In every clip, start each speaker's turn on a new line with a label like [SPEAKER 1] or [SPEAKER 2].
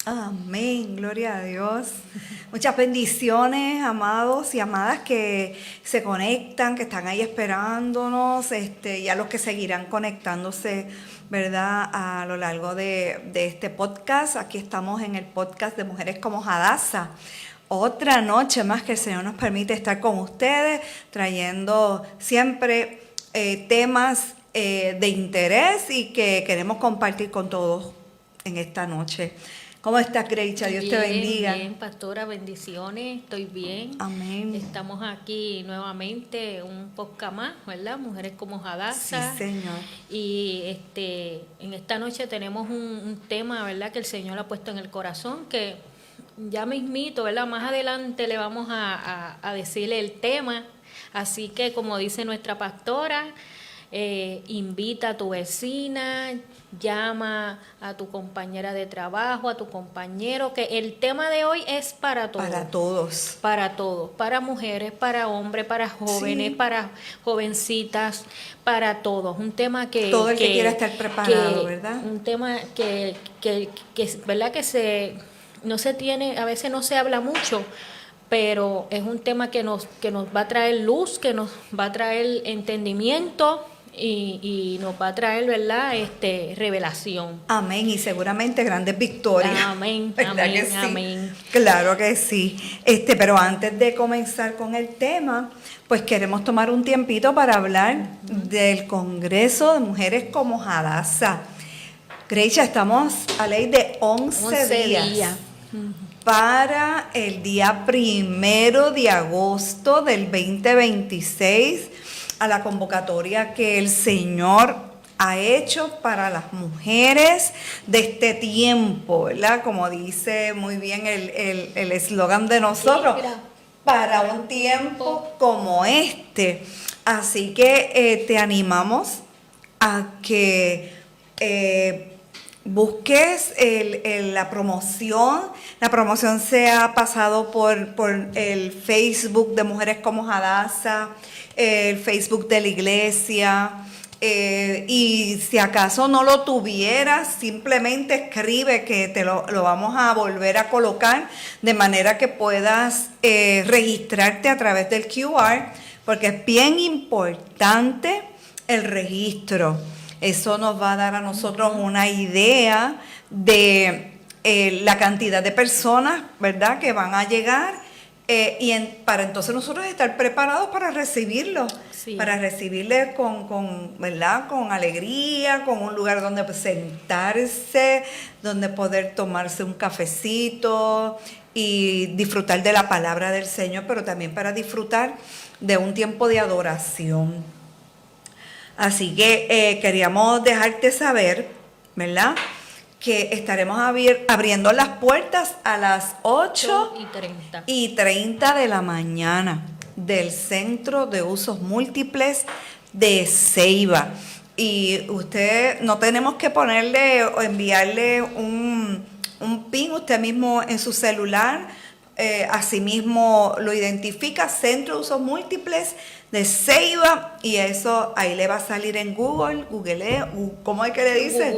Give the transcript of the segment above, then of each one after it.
[SPEAKER 1] Amén, gloria a Dios. Muchas bendiciones, amados y amadas que se conectan, que están ahí esperándonos, y a los que seguirán conectándose, ¿verdad? A lo largo de este podcast. Aquí estamos en el podcast de Mujeres como Hadassah. Otra noche más que el Señor nos permite estar con ustedes, trayendo siempre temas de interés y que queremos compartir con todos en esta noche. ¿Cómo estás, Greicha? Dios te bendiga.
[SPEAKER 2] Bien, pastora, bendiciones, estoy bien.
[SPEAKER 1] Amén.
[SPEAKER 2] Estamos aquí nuevamente, un podcast más, ¿verdad? Mujeres como Hadassah.
[SPEAKER 1] Sí, Señor.
[SPEAKER 2] Y en esta noche tenemos un tema, ¿verdad? Que el Señor ha puesto en el corazón, que ya mismito, ¿verdad? Más adelante le vamos a decirle el tema. Así que, como dice nuestra pastora, invita a tu vecina, llama a tu compañera de trabajo, a tu compañero, que el tema de hoy es para todos.
[SPEAKER 1] Para todos.
[SPEAKER 2] Para todos, para mujeres, para hombres, para jóvenes,
[SPEAKER 1] Sí.
[SPEAKER 2] para jovencitas, para todos. Un tema que...
[SPEAKER 1] Todo el que quiera estar preparado, ¿verdad?
[SPEAKER 2] Un tema ¿verdad? No se tiene, a veces no se habla mucho, pero es un tema que nos va a traer luz, que nos va a traer entendimiento y nos va a traer, ¿verdad? Revelación.
[SPEAKER 1] Amén, y seguramente grandes victorias.
[SPEAKER 2] Amén,
[SPEAKER 1] ¿Verdad
[SPEAKER 2] amén,
[SPEAKER 1] que sí?
[SPEAKER 2] amén.
[SPEAKER 1] Claro que sí. Pero antes de comenzar con el tema, pues queremos tomar un tiempito para hablar del Congreso de Mujeres como Hadassah. Greicha, estamos a ley de 11 días. Para el día 1 de agosto del 2026, a la convocatoria que el Señor ha hecho para las mujeres de este tiempo, ¿verdad? Como dice muy bien el eslogan de nosotros, para un tiempo como este. Así que te animamos a que busques la promoción. La promoción se ha pasado por el Facebook de Mujeres como Hadassah, el Facebook de la iglesia, y si acaso no lo tuvieras, simplemente escribe que te lo vamos a volver a colocar de manera que puedas registrarte a través del QR, porque es bien importante el registro. Eso nos va a dar a nosotros una idea de la cantidad de personas, ¿verdad?, que van a llegar, para entonces nosotros estar preparados para recibirlo,
[SPEAKER 2] Sí.
[SPEAKER 1] para recibirle ¿verdad?, con alegría, con un lugar donde sentarse, donde poder tomarse un cafecito y disfrutar de la palabra del Señor, pero también para disfrutar de un tiempo de adoración. Así que queríamos dejarte saber, ¿verdad?, que estaremos abriendo las puertas a las 8:30 de la mañana del Centro de Usos Múltiples de Ceiba. Y usted, no tenemos que ponerle o enviarle un PIN, usted mismo en su celular, asimismo lo identifica, Centro de Usos Múltiples de Ceiba, y eso ahí le va a salir en Google, ¿cómo es que le dice?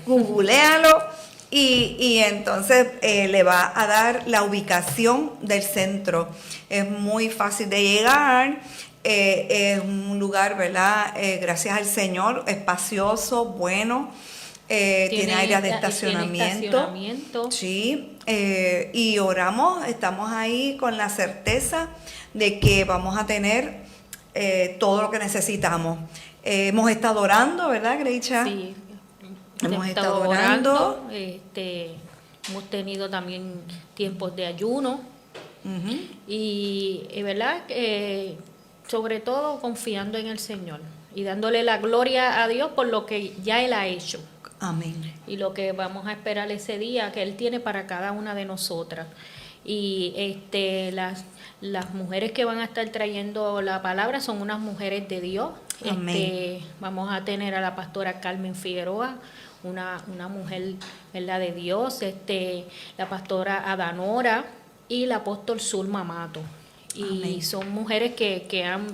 [SPEAKER 1] Googlealo, y entonces le va a dar la ubicación del centro. Es muy fácil de llegar, es un lugar, ¿verdad?, gracias al Señor, espacioso, bueno. Tiene áreas de estacionamiento. Sí, y oramos, estamos ahí con la certeza de que vamos a tener todo lo que necesitamos. Hemos estado orando, ¿verdad, Greicha?
[SPEAKER 2] Sí,
[SPEAKER 1] hemos estado orando.
[SPEAKER 2] Hemos tenido también tiempos de ayuno.
[SPEAKER 1] Uh-huh.
[SPEAKER 2] Y ¿verdad? Sobre todo confiando en el Señor y dándole la gloria a Dios por lo que ya Él ha hecho.
[SPEAKER 1] Amén.
[SPEAKER 2] Y lo que vamos a esperar ese día que Él tiene para cada una de nosotras. Y las mujeres que van a estar trayendo la palabra son unas mujeres de Dios.
[SPEAKER 1] Amén.
[SPEAKER 2] Vamos a tener a la pastora Carmen Figueroa, una mujer, ¿verdad?, de Dios, la pastora Adanora y el apóstol Zulma Mato. Y
[SPEAKER 1] Amén.
[SPEAKER 2] son mujeres que han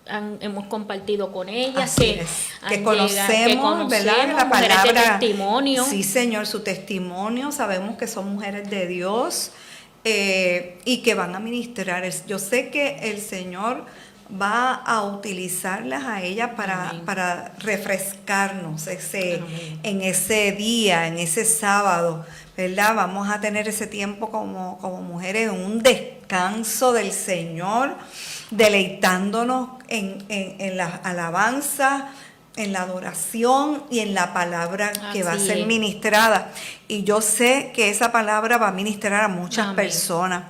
[SPEAKER 2] hemos compartido con ellas,
[SPEAKER 1] Así es. Que conocemos, ¿verdad? La palabra,
[SPEAKER 2] de testimonio.
[SPEAKER 1] Sí, Señor, su testimonio. Sabemos que son mujeres de Dios y que van a ministrar. Yo sé que el Señor va a utilizarlas a ellas para refrescarnos en ese día, en ese sábado, ¿verdad? Vamos a tener ese tiempo como mujeres, un descanso del Señor, deleitándonos en la alabanza, en la adoración y en la palabra que va a ser ministrada. Y yo sé que esa palabra va a ministrar a muchas personas.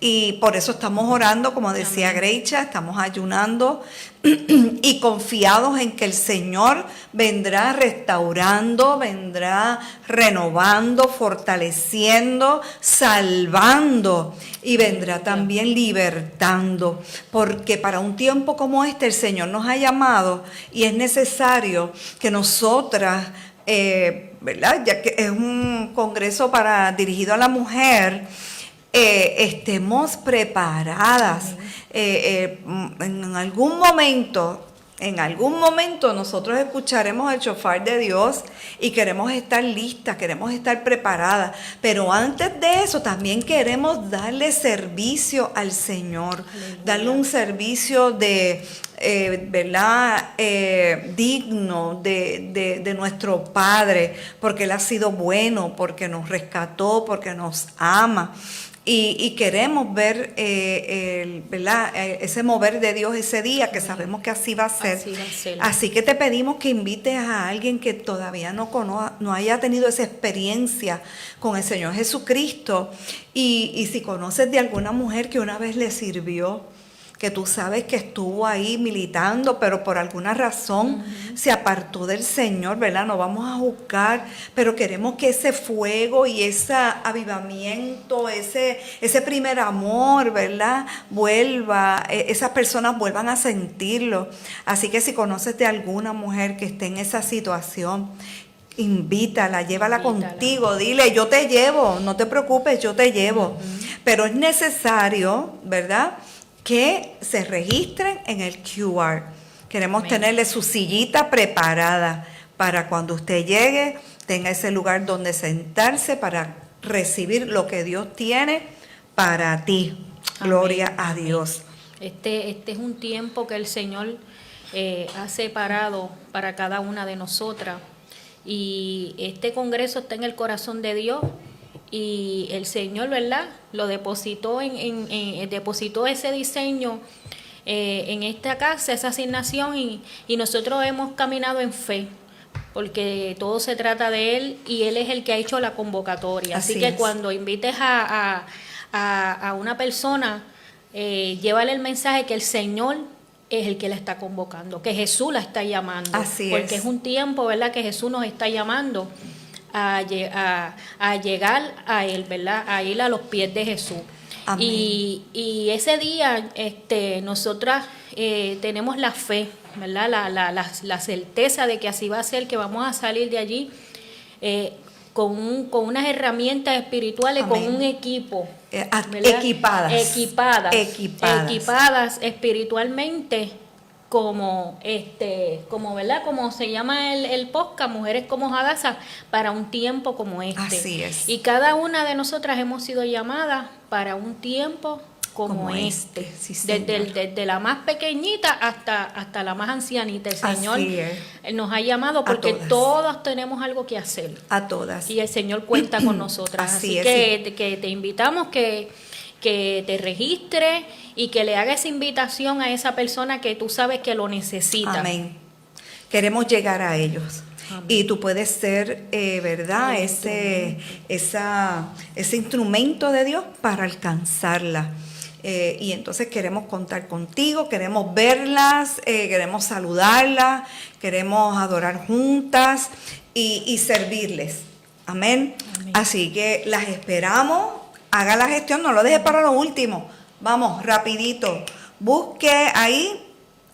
[SPEAKER 1] Y por eso estamos orando, como decía Greicha, estamos ayunando y confiados en que el Señor vendrá restaurando, vendrá renovando, fortaleciendo, salvando y vendrá también libertando. Porque para un tiempo como este el Señor nos ha llamado y es necesario que nosotras, ¿verdad? Ya que es un congreso dirigido a la mujer, estemos preparadas. En algún momento nosotros escucharemos el shofar de Dios y queremos estar listas, queremos estar preparadas, pero antes de eso también queremos darle servicio al Señor. Aleluya. Darle un servicio ¿verdad? Digno de nuestro Padre, porque Él ha sido bueno, porque nos rescató, porque nos ama. Y queremos ver ¿verdad? Ese mover de Dios ese día, que sabemos que así va a ser. Así que te pedimos que invites a alguien que todavía no haya tenido esa experiencia con el Señor Jesucristo. Y si conoces de alguna mujer que una vez le sirvió, que tú sabes que estuvo ahí militando, pero por alguna razón se apartó del Señor, ¿verdad? No vamos a juzgar, pero queremos que ese fuego y ese avivamiento, ese primer amor, ¿verdad? Vuelva, esas personas vuelvan a sentirlo. Así que si conoces de alguna mujer que esté en esa situación, invítala, llévala contigo, dile, yo te llevo, no te preocupes, yo te llevo. Pero es necesario, ¿verdad?, que se registren en el QR. Queremos tenerle su sillita preparada para cuando usted llegue, tenga ese lugar donde sentarse para recibir lo que Dios tiene para ti. Gloria a Dios.
[SPEAKER 2] Este es un tiempo que el Señor ha separado para cada una de nosotras. Y este congreso está en el corazón de Dios. Y el Señor, ¿verdad?, lo depositó depositó ese diseño en esta casa, esa asignación, y nosotros hemos caminado en fe, porque todo se trata de Él y Él es el que ha hecho la convocatoria. Así que cuando invites a una persona, llévale el mensaje que el Señor es el que la está convocando, que Jesús la está llamando. Porque es un tiempo, ¿verdad?, que Jesús nos está llamando a llegar a Él, ¿verdad?, a ir a los pies de Jesús. Amén. Y ese día nosotras tenemos la fe, ¿verdad?, la certeza de que así va a ser, que vamos a salir de allí con unas herramientas espirituales. Amén. Con un equipo, equipadas espiritualmente, como ¿verdad?, como se llama el podcast, Mujeres como Hadassah, para un tiempo como este.
[SPEAKER 1] Así es.
[SPEAKER 2] Y cada una de nosotras hemos sido llamadas para un tiempo como este.
[SPEAKER 1] Sí,
[SPEAKER 2] desde la más pequeñita hasta la más ancianita. El Señor nos ha llamado porque todas tenemos algo que hacer.
[SPEAKER 1] A todas.
[SPEAKER 2] Y el Señor cuenta con nosotras. Así que te invitamos que te registres y que le hagas esa invitación a esa persona que tú sabes que lo necesita.
[SPEAKER 1] Amén. Queremos llegar a ellos. Amén. Y tú puedes ser, ¿verdad?, ese instrumento de Dios para alcanzarla. Y entonces queremos contar contigo, queremos verlas, queremos saludarlas, queremos adorar juntas y servirles. Amén. Amén. Así que las esperamos. Haga la gestión, no lo deje para lo último. Vamos, rapidito. Busque ahí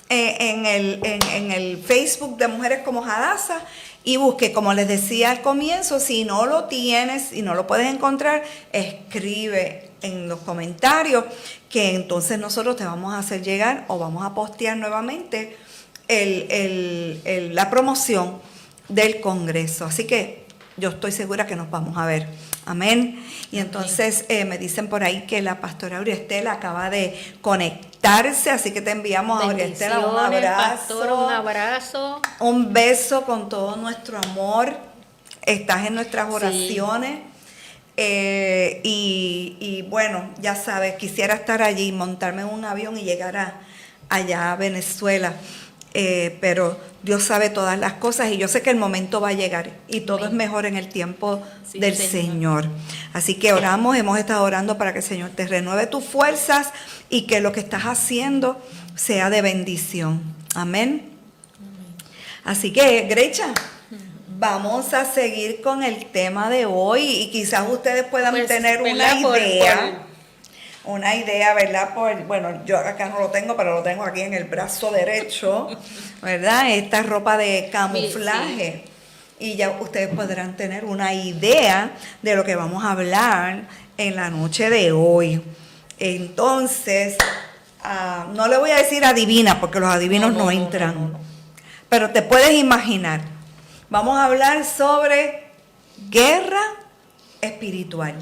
[SPEAKER 1] en el Facebook de Mujeres como Hadassah y busque, como les decía al comienzo, si no lo tienes y no lo puedes encontrar, escribe en los comentarios, que entonces nosotros te vamos a hacer llegar o vamos a postear nuevamente la promoción del Congreso. Así que yo estoy segura que nos vamos a ver. Amén. Y entonces me dicen por ahí que la pastora Auriestela acaba de conectarse, así que te enviamos a Auriestela un abrazo.
[SPEAKER 2] Pastor, un abrazo.
[SPEAKER 1] Un beso con todo nuestro amor. Estás en nuestras oraciones. Sí. Y bueno, ya sabes, quisiera estar allí, montarme en un avión y llegar allá a Venezuela. Pero Dios sabe todas las cosas y yo sé que el momento va a llegar y todo Amén. Es mejor en el tiempo del Señor. Así que oramos, hemos estado orando para que el Señor te renueve tus fuerzas y que lo que estás haciendo sea de bendición. Amén. Así que, Grecha, vamos a seguir con el tema de hoy y quizás ustedes puedan tener una idea. Una idea, ¿verdad? Bueno, yo acá no lo tengo, pero lo tengo aquí en el brazo derecho, ¿verdad? Esta ropa de camuflaje. Sí. Y ya ustedes podrán tener una idea de lo que vamos a hablar en la noche de hoy. Entonces, no le voy a decir adivina, porque los adivinos no entran. No. Pero te puedes imaginar. Vamos a hablar sobre guerra espiritual.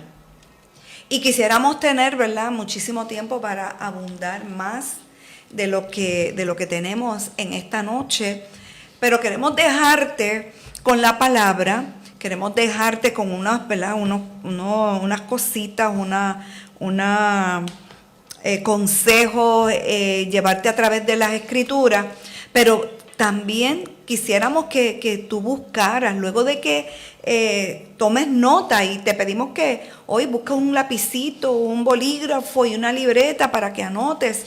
[SPEAKER 1] Y quisiéramos tener, ¿verdad?, muchísimo tiempo para abundar más de lo que tenemos en esta noche. Pero queremos dejarte con la palabra, queremos dejarte con unas, ¿verdad?, unas cositas, consejos, llevarte a través de las escrituras. Pero también quisiéramos que tú buscaras, luego de que tomes nota, y te pedimos que hoy busques un lapicito, un bolígrafo y una libreta para que anotes,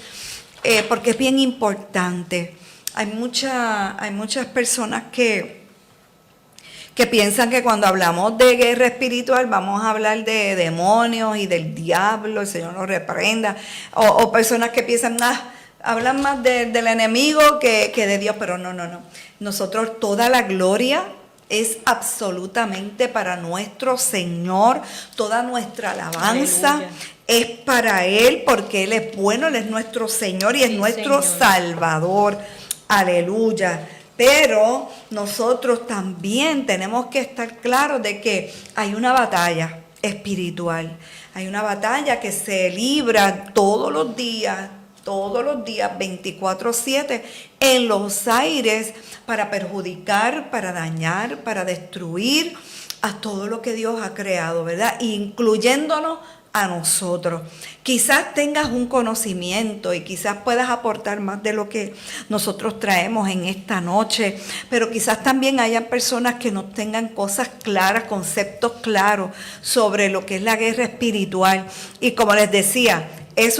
[SPEAKER 1] porque es bien importante. Hay muchas personas que piensan que cuando hablamos de guerra espiritual vamos a hablar de demonios y del diablo, el Señor nos reprenda, o personas que piensan, hablan más del enemigo que de Dios, pero no. Nosotros toda la gloria es absolutamente para nuestro Señor, toda nuestra alabanza Aleluya. Es para Él, porque Él es bueno, Él es nuestro Señor y es nuestro Señor. Salvador. Aleluya. Pero nosotros también tenemos que estar claros de que hay una batalla espiritual, hay una batalla que se libra todos los días, 24/7, en los aires, para perjudicar, para dañar, para destruir a todo lo que Dios ha creado, ¿verdad? Incluyéndonos a nosotros. Quizás tengas un conocimiento y quizás puedas aportar más de lo que nosotros traemos en esta noche, pero quizás también haya personas que no tengan cosas claras, conceptos claros sobre lo que es la guerra espiritual. Y como les decía, es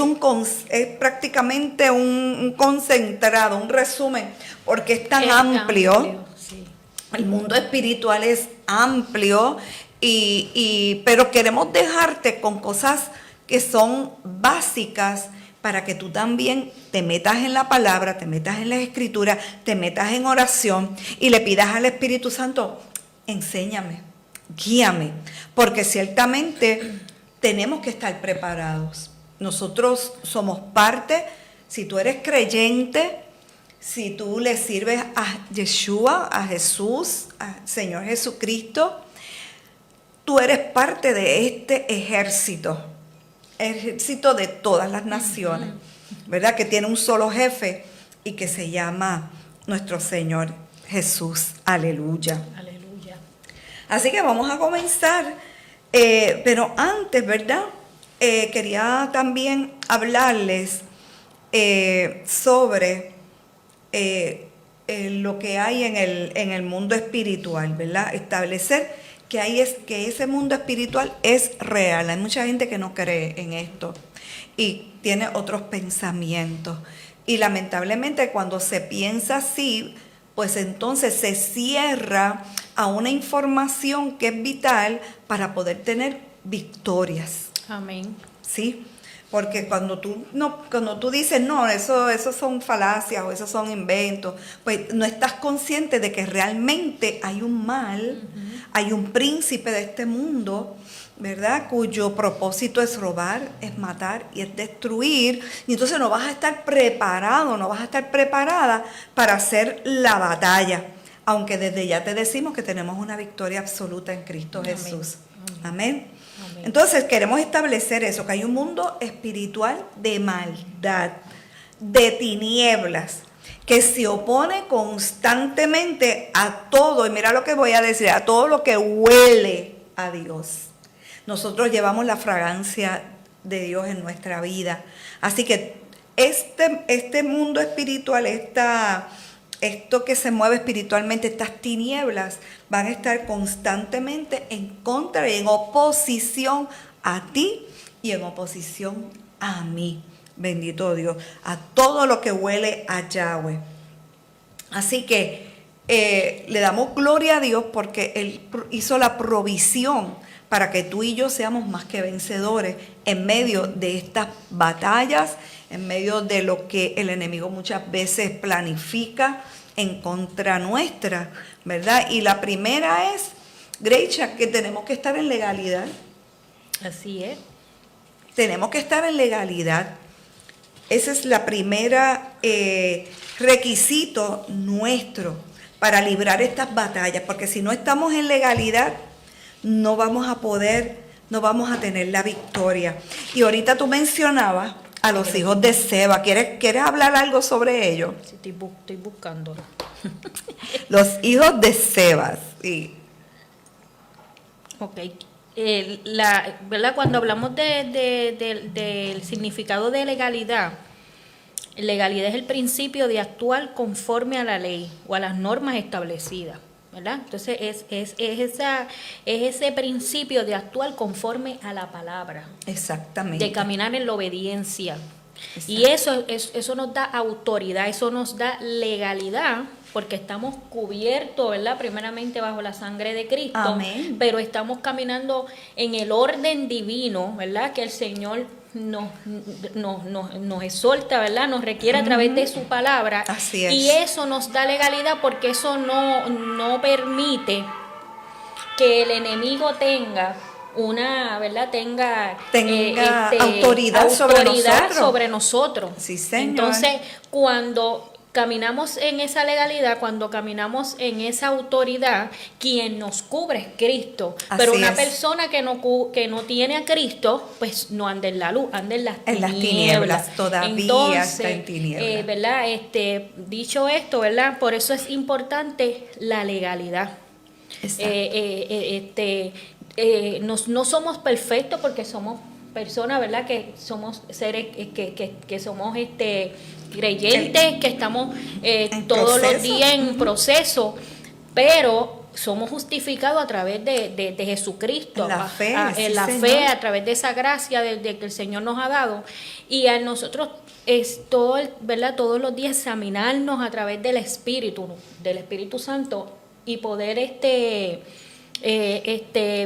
[SPEAKER 1] prácticamente un concentrado, un resumen, porque es tan amplio. Sí. El mundo espiritual es amplio, pero queremos dejarte con cosas que son básicas para que tú también te metas en la palabra, te metas en la escritura, te metas en oración y le pidas al Espíritu Santo, enséñame, guíame, porque ciertamente tenemos que estar preparados. Nosotros somos parte, si tú eres creyente, si tú le sirves a Yeshua, a Jesús, al Señor Jesucristo, tú eres parte de este ejército de todas las naciones, ¿verdad? Que tiene un solo jefe y que se llama nuestro Señor Jesús. Aleluya. Aleluya. Así que vamos a comenzar, pero antes, ¿verdad? Quería también hablarles sobre lo que hay en el mundo espiritual, ¿verdad? Establecer que ese mundo espiritual es real. Hay mucha gente que no cree en esto y tiene otros pensamientos. Y lamentablemente cuando se piensa así, pues entonces se cierra a una información que es vital para poder tener victorias. Amén. Sí, porque cuando tú dices, no, eso son falacias o esos son inventos, pues no estás consciente de que realmente hay un mal, hay un príncipe de este mundo ¿verdad? Cuyo propósito es robar, es matar y es destruir. Y entonces no vas a estar preparado, no vas a estar preparada para hacer la batalla. Aunque desde ya te decimos que tenemos una victoria absoluta en Cristo Jesús. Amén.
[SPEAKER 2] Amén.
[SPEAKER 1] Entonces queremos establecer eso, que hay un mundo espiritual de maldad, de tinieblas, que se opone constantemente a todo, y mira lo que voy a decir, a todo lo que huele a Dios. Nosotros llevamos la fragancia de Dios en nuestra vida. Así que este mundo espiritual, esto que se mueve espiritualmente, estas tinieblas, van a estar constantemente en contra y en oposición a ti y en oposición a mí. Bendito Dios, a todo lo que huele a Yahweh. Así que le damos gloria a Dios porque Él hizo la provisión para que tú y yo seamos más que vencedores en medio de estas batallas, en medio de lo que el enemigo muchas veces planifica en contra nuestra, ¿verdad? Y la primera es, Greicha, que tenemos que estar en legalidad.
[SPEAKER 2] Así es.
[SPEAKER 1] Tenemos que estar en legalidad. Ese es la primera requisito nuestro para librar estas batallas, porque si no estamos en legalidad, no vamos a poder, no vamos a tener la victoria. Y ahorita tú mencionabas a los hijos de Seba. ¿Quieres hablar algo sobre ellos?
[SPEAKER 2] Sí, estoy buscándolo.
[SPEAKER 1] Los hijos de Seba, sí.
[SPEAKER 2] Ok. ¿Verdad? Cuando hablamos del significado de legalidad, legalidad es el principio de actuar conforme a la ley o a las normas establecidas, ¿verdad? Entonces es ese principio de actuar conforme a la palabra.
[SPEAKER 1] Exactamente.
[SPEAKER 2] De caminar en la obediencia.
[SPEAKER 1] Exacto.
[SPEAKER 2] Y eso nos da autoridad, eso nos da legalidad, porque estamos cubiertos, ¿verdad? Primeramente bajo la sangre de Cristo.
[SPEAKER 1] Amén.
[SPEAKER 2] Pero estamos caminando en el orden divino, ¿verdad? Que el Señor nos exhorta, ¿verdad? Nos requiere a través de su palabra.
[SPEAKER 1] Así es.
[SPEAKER 2] Y eso nos da legalidad porque eso no permite que el enemigo tenga ¿verdad? Tenga
[SPEAKER 1] autoridad
[SPEAKER 2] sobre nosotros.
[SPEAKER 1] Sí, señor.
[SPEAKER 2] Entonces, cuando caminamos en esa legalidad, cuando caminamos en esa autoridad, quien nos cubre es Cristo. Pero
[SPEAKER 1] Así
[SPEAKER 2] una
[SPEAKER 1] es.
[SPEAKER 2] persona que no tiene a Cristo, pues no anda en la luz, anda en las
[SPEAKER 1] tinieblas, todavía
[SPEAKER 2] Entonces,
[SPEAKER 1] está en tinieblas.
[SPEAKER 2] ¿verdad? Dicho esto, ¿verdad? Por eso es importante la legalidad. No somos perfectos porque somos personas, ¿verdad? Que somos seres que somos creyentes, que estamos todos los días en proceso, pero somos justificados a través de Jesucristo,
[SPEAKER 1] en la fe,
[SPEAKER 2] en la fe, a través de esa gracia que el Señor nos ha dado, y a nosotros ¿verdad? Todos los días examinarnos a través del Espíritu Santo y poder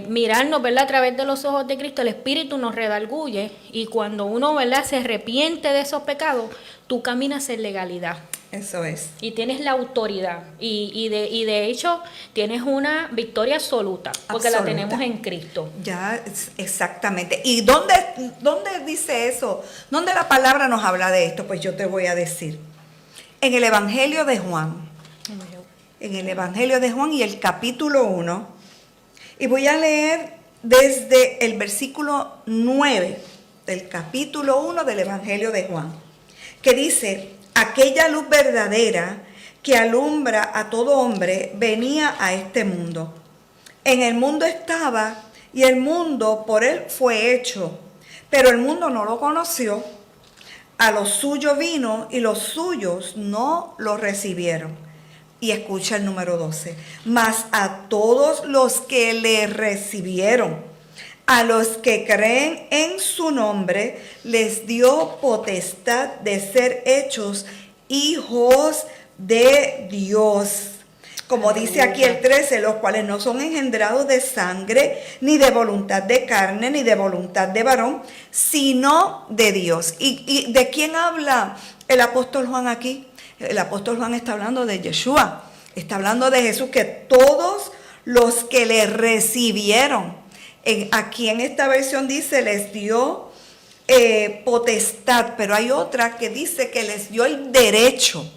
[SPEAKER 2] mirarnos, ¿verdad? A través de los ojos de Cristo. El Espíritu nos redarguye, y cuando uno, ¿verdad?, se arrepiente de esos pecados, tú caminas en legalidad.
[SPEAKER 1] Eso es.
[SPEAKER 2] Y tienes la autoridad. Y de hecho, tienes una victoria absoluta, porque
[SPEAKER 1] Absoluta.
[SPEAKER 2] la tenemos en Cristo.
[SPEAKER 1] Ya, exactamente. ¿Y dónde dice eso? ¿Dónde la palabra nos habla de esto? Pues yo te voy a decir. En el Evangelio de Juan. En el Evangelio de Juan y el capítulo 1. Y voy a leer desde el versículo 9 del capítulo 1 del Evangelio de Juan, que dice: aquella luz verdadera que alumbra a todo hombre venía a este mundo. En el mundo estaba, y el mundo por él fue hecho, pero el mundo no lo conoció. A los suyos vino, y los suyos no lo recibieron. Y escucha el número 12. Mas a todos los que le recibieron, a los que creen en su nombre, les dio potestad de ser hechos hijos de Dios. Como dice aquí el 13, los cuales no son engendrados de sangre, ni de voluntad de carne, ni de voluntad de varón, sino de Dios. ¿Y de quién habla el apóstol Juan aquí? El apóstol Juan está hablando de Yeshua, está hablando de Jesús, que todos los que le recibieron, Aquí en esta versión dice, les dio potestad, pero hay otra que dice que les dio el derecho.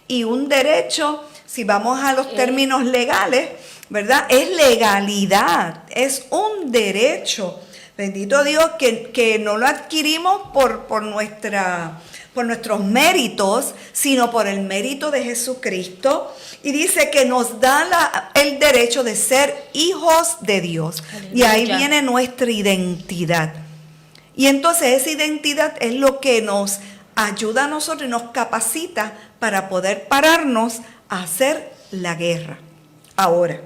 [SPEAKER 1] Y un derecho, si vamos a los términos legales, ¿verdad? Es legalidad, es un derecho. Bendito Dios que no lo adquirimos por nuestros méritos, sino por el mérito de Jesucristo. Y dice que nos da el derecho de ser hijos de Dios. Aleluya. Y ahí viene nuestra identidad. Y entonces esa identidad es lo que nos ayuda a nosotros y nos capacita para poder pararnos a hacer la guerra. Ahora,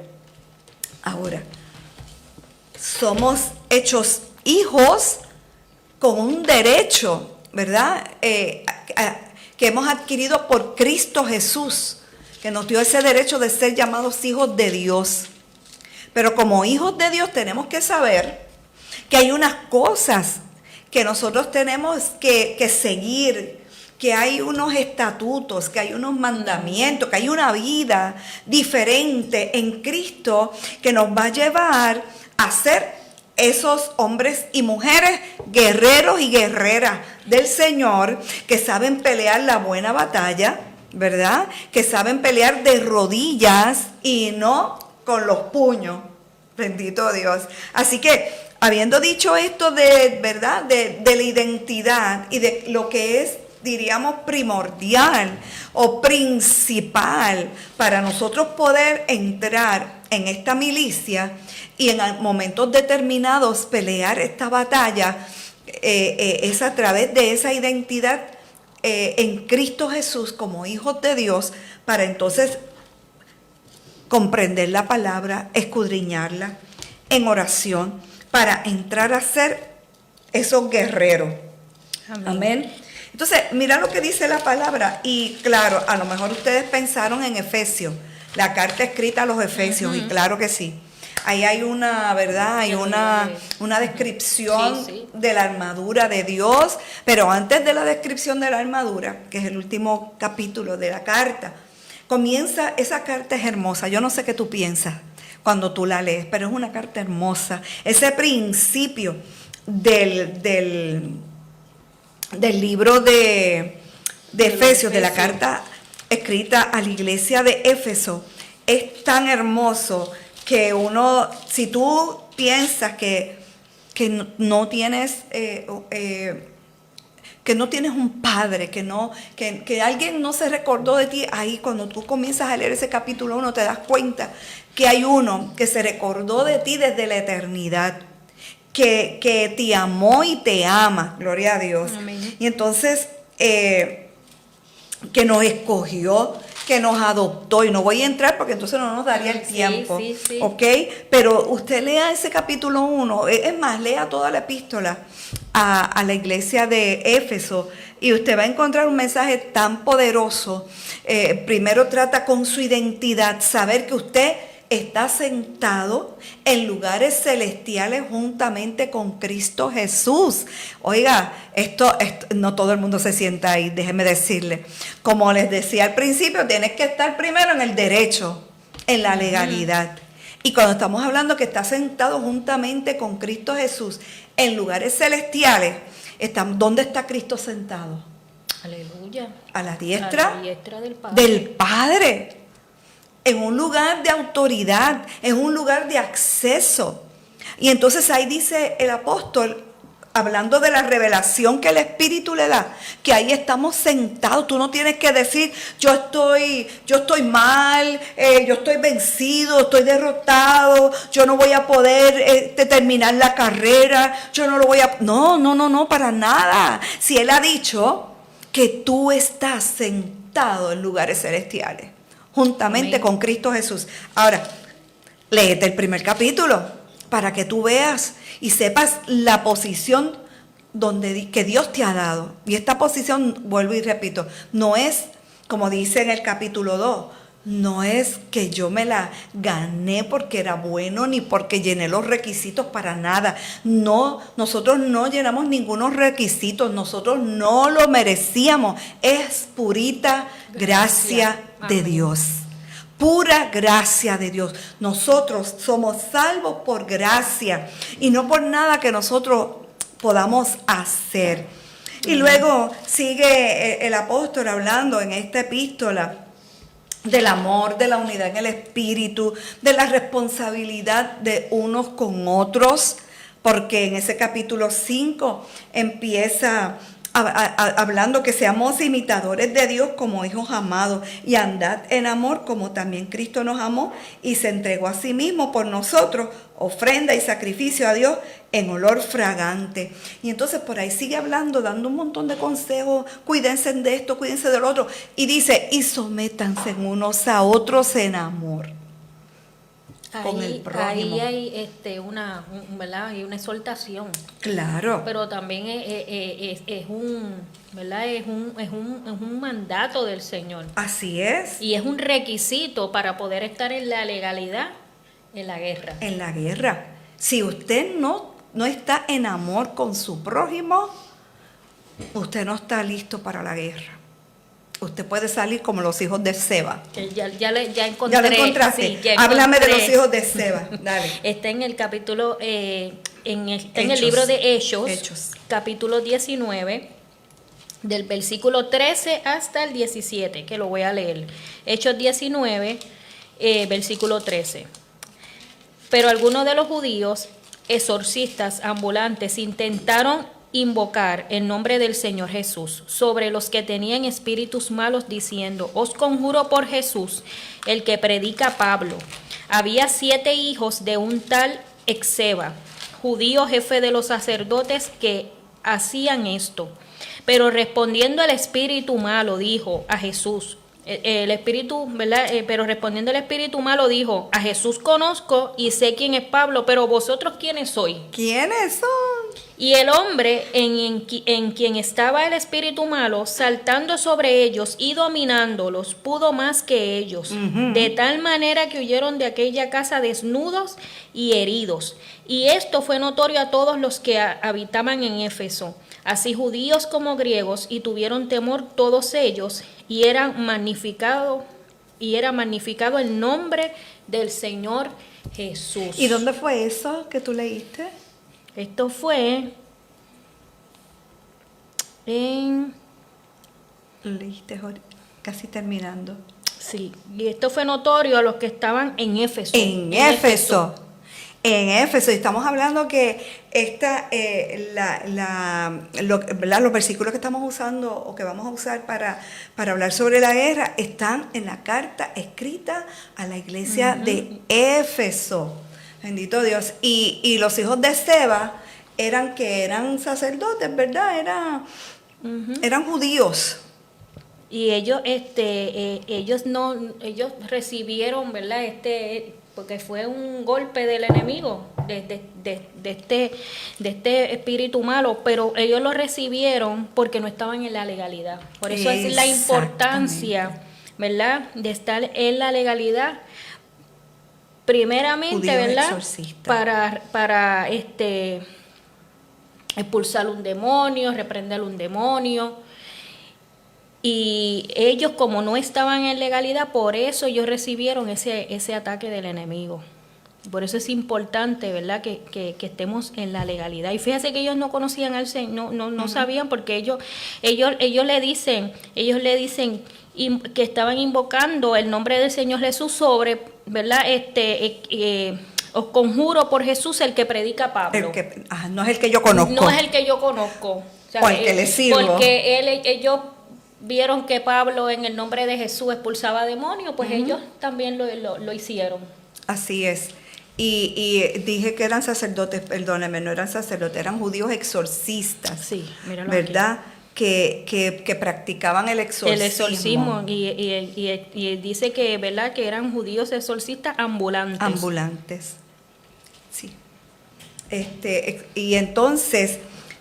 [SPEAKER 1] somos hechos hijos con un derecho, ¿verdad? Que hemos adquirido por Cristo Jesús, que nos dio ese derecho de ser llamados hijos de Dios. Pero como hijos de Dios tenemos que saber que hay unas cosas que nosotros tenemos que seguir, que hay unos estatutos, que hay unos mandamientos, que hay una vida diferente en Cristo que nos va a llevar a ser esos hombres y mujeres guerreros y guerreras del Señor que saben pelear la buena batalla, ¿verdad? Que saben pelear de rodillas y no con los puños. Bendito Dios. Así que, habiendo dicho esto de, ¿verdad? De la identidad y de lo que es, diríamos, primordial o principal para nosotros poder entrar en esta milicia y en momentos determinados pelear esta batalla, es a través de esa identidad en Cristo Jesús como hijos de Dios, para entonces comprender la palabra, escudriñarla en oración, para entrar a ser esos guerreros. Amén. Amén. Entonces, mira lo que dice la palabra. Y claro, a lo mejor ustedes pensaron en Efesios, la carta escrita a los Efesios, y claro que sí. Ahí hay una, ¿verdad? Hay una descripción de la armadura de Dios. Pero antes de la descripción de la armadura, que es el último capítulo de la carta, comienza, esa carta es hermosa. Yo no sé qué tú piensas cuando tú la lees, pero es una carta hermosa. Ese principio del libro de Efesios, de la carta escrita a la iglesia de Éfeso, es tan hermoso que uno, si tú piensas que no tienes que no tienes un padre, que alguien no se recordó de ti, ahí cuando tú comienzas a leer ese capítulo 1 te das cuenta que hay uno que se recordó de ti desde la eternidad, que te amó y te ama, gloria a Dios. Amén. Y entonces, que nos escogió, que nos adoptó, y no voy a entrar porque entonces no nos daría el tiempo, sí. ¿Ok? Pero usted lea ese capítulo 1, es más, lea toda la epístola a la iglesia de Éfeso, y usted va a encontrar un mensaje tan poderoso. Primero trata con su identidad, saber que usted está sentado en lugares celestiales juntamente con Cristo Jesús. Oiga, esto no todo el mundo se sienta ahí, déjeme decirle. Como les decía al principio, tienes que estar primero en el derecho, en la legalidad. Y cuando estamos hablando que está sentado juntamente con Cristo Jesús en lugares celestiales, ¿dónde está Cristo sentado?
[SPEAKER 2] Aleluya.
[SPEAKER 1] A la diestra
[SPEAKER 2] del
[SPEAKER 1] Padre. En un lugar de autoridad, en un lugar de acceso. Y entonces ahí dice el apóstol, hablando de la revelación que el Espíritu le da, que ahí estamos sentados. Tú no tienes que decir, yo estoy mal, yo estoy vencido, estoy derrotado, yo no voy a poder terminar la carrera, yo no lo voy a... No, para nada. Si Él ha dicho que tú estás sentado en lugares celestiales, juntamente Amén. Con Cristo Jesús. Ahora, léete el primer capítulo para que tú veas y sepas la posición que Dios te ha dado. Y esta posición, vuelvo y repito, no es, como dice en el capítulo 2, no es que yo me la gané porque era bueno ni porque llené los requisitos, para nada. No, nosotros no llenamos ningunos requisitos, nosotros no lo merecíamos. Es purita gracia de Dios. pura gracia de Dios. Nosotros somos salvos por gracia y no por nada que nosotros podamos hacer. Y luego sigue el apóstol hablando en esta epístola del amor, de la unidad en el espíritu, de la responsabilidad de unos con otros, porque en ese capítulo 5 empieza hablando que seamos imitadores de Dios como hijos amados y andad en amor como también Cristo nos amó y se entregó a sí mismo por nosotros, ofrenda y sacrificio a Dios en olor fragante. Y entonces por ahí sigue hablando, dando un montón de consejos, cuídense de esto, cuídense del otro, y dice, y sométanse unos a otros en amor. Con el prójimo.
[SPEAKER 2] Ahí hay ¿verdad? Hay una exhortación.
[SPEAKER 1] Claro.
[SPEAKER 2] Pero también es un, ¿verdad? Es un mandato del Señor.
[SPEAKER 1] Así es.
[SPEAKER 2] Y es un requisito para poder estar en la legalidad en la guerra.
[SPEAKER 1] En la guerra. Si usted no está en amor con su prójimo, usted no está listo para la guerra. Usted puede salir como los hijos de Seba.
[SPEAKER 2] Ya encontré.
[SPEAKER 1] Ya lo encontraste.
[SPEAKER 2] Sí,
[SPEAKER 1] Háblame de los hijos de Seba. Dale.
[SPEAKER 2] Está en el capítulo, en el libro de Hechos, capítulo 19, del versículo 13 hasta el 17, que lo voy a leer. Hechos 19, versículo 13. Pero algunos de los judíos, exorcistas ambulantes, intentaron invocar el nombre del Señor Jesús sobre los que tenían espíritus malos, diciendo, os conjuro por Jesús, el que predica Pablo. Había 7 hijos de un tal Exeba, judío jefe de los sacerdotes, que hacían esto. Pero respondiendo el espíritu malo, dijo a Jesús, el espíritu, ¿verdad? Pero respondiendo el espíritu malo dijo, a Jesús conozco y sé quién es Pablo, pero vosotros ¿quiénes sois?
[SPEAKER 1] ¿Quiénes son?
[SPEAKER 2] Y el hombre en quien estaba el espíritu malo, saltando sobre ellos y dominándolos, pudo más que ellos, de tal manera que huyeron de aquella casa desnudos y heridos. Y esto fue notorio a todos los que habitaban en Éfeso, así judíos como griegos, y tuvieron temor todos ellos, y era magnificado el nombre del Señor Jesús.
[SPEAKER 1] ¿Y dónde fue eso que tú leíste?
[SPEAKER 2] Esto fue en...
[SPEAKER 1] Leíste casi terminando.
[SPEAKER 2] Sí, y esto fue notorio a los que estaban en Éfeso.
[SPEAKER 1] En Éfeso. En Éfeso. Y estamos hablando que los versículos que estamos usando o que vamos a usar para hablar sobre la guerra están en la carta escrita a la iglesia de Éfeso. Bendito Dios. Y los hijos de Seba eran sacerdotes, ¿verdad? Eran judíos.
[SPEAKER 2] Y ellos recibieron, ¿verdad? Porque fue un golpe del enemigo, de este espíritu malo, pero ellos lo recibieron porque no estaban en la legalidad. Por eso es la importancia, ¿verdad?, de estar en la legalidad. Primeramente,
[SPEAKER 1] Judíos,
[SPEAKER 2] ¿verdad?,
[SPEAKER 1] exorcistas.
[SPEAKER 2] para expulsar un demonio, reprender un demonio. Y ellos, como no estaban en legalidad, por eso ellos recibieron ese ataque del enemigo. Por eso es importante, ¿verdad?, que estemos en la legalidad. Y fíjese que ellos no conocían al Señor, no sabían, porque ellos le dicen que estaban invocando el nombre del Señor Jesús sobre, ¿verdad? Os conjuro por Jesús, el que predica Pablo.
[SPEAKER 1] No es el que yo conozco.
[SPEAKER 2] No es el que yo conozco.
[SPEAKER 1] O el que le sirvo.
[SPEAKER 2] Porque ellos vieron que Pablo en el nombre de Jesús expulsaba demonios, pues ellos también lo hicieron.
[SPEAKER 1] Así es. Y dije que eran sacerdotes, perdónenme, no eran sacerdotes, eran judíos exorcistas.
[SPEAKER 2] Sí, míralo,
[SPEAKER 1] ¿verdad? Que practicaban el exorcismo.
[SPEAKER 2] El exorcismo, y dice que, ¿verdad?, que eran judíos exorcistas ambulantes.
[SPEAKER 1] Ambulantes, sí. Y entonces,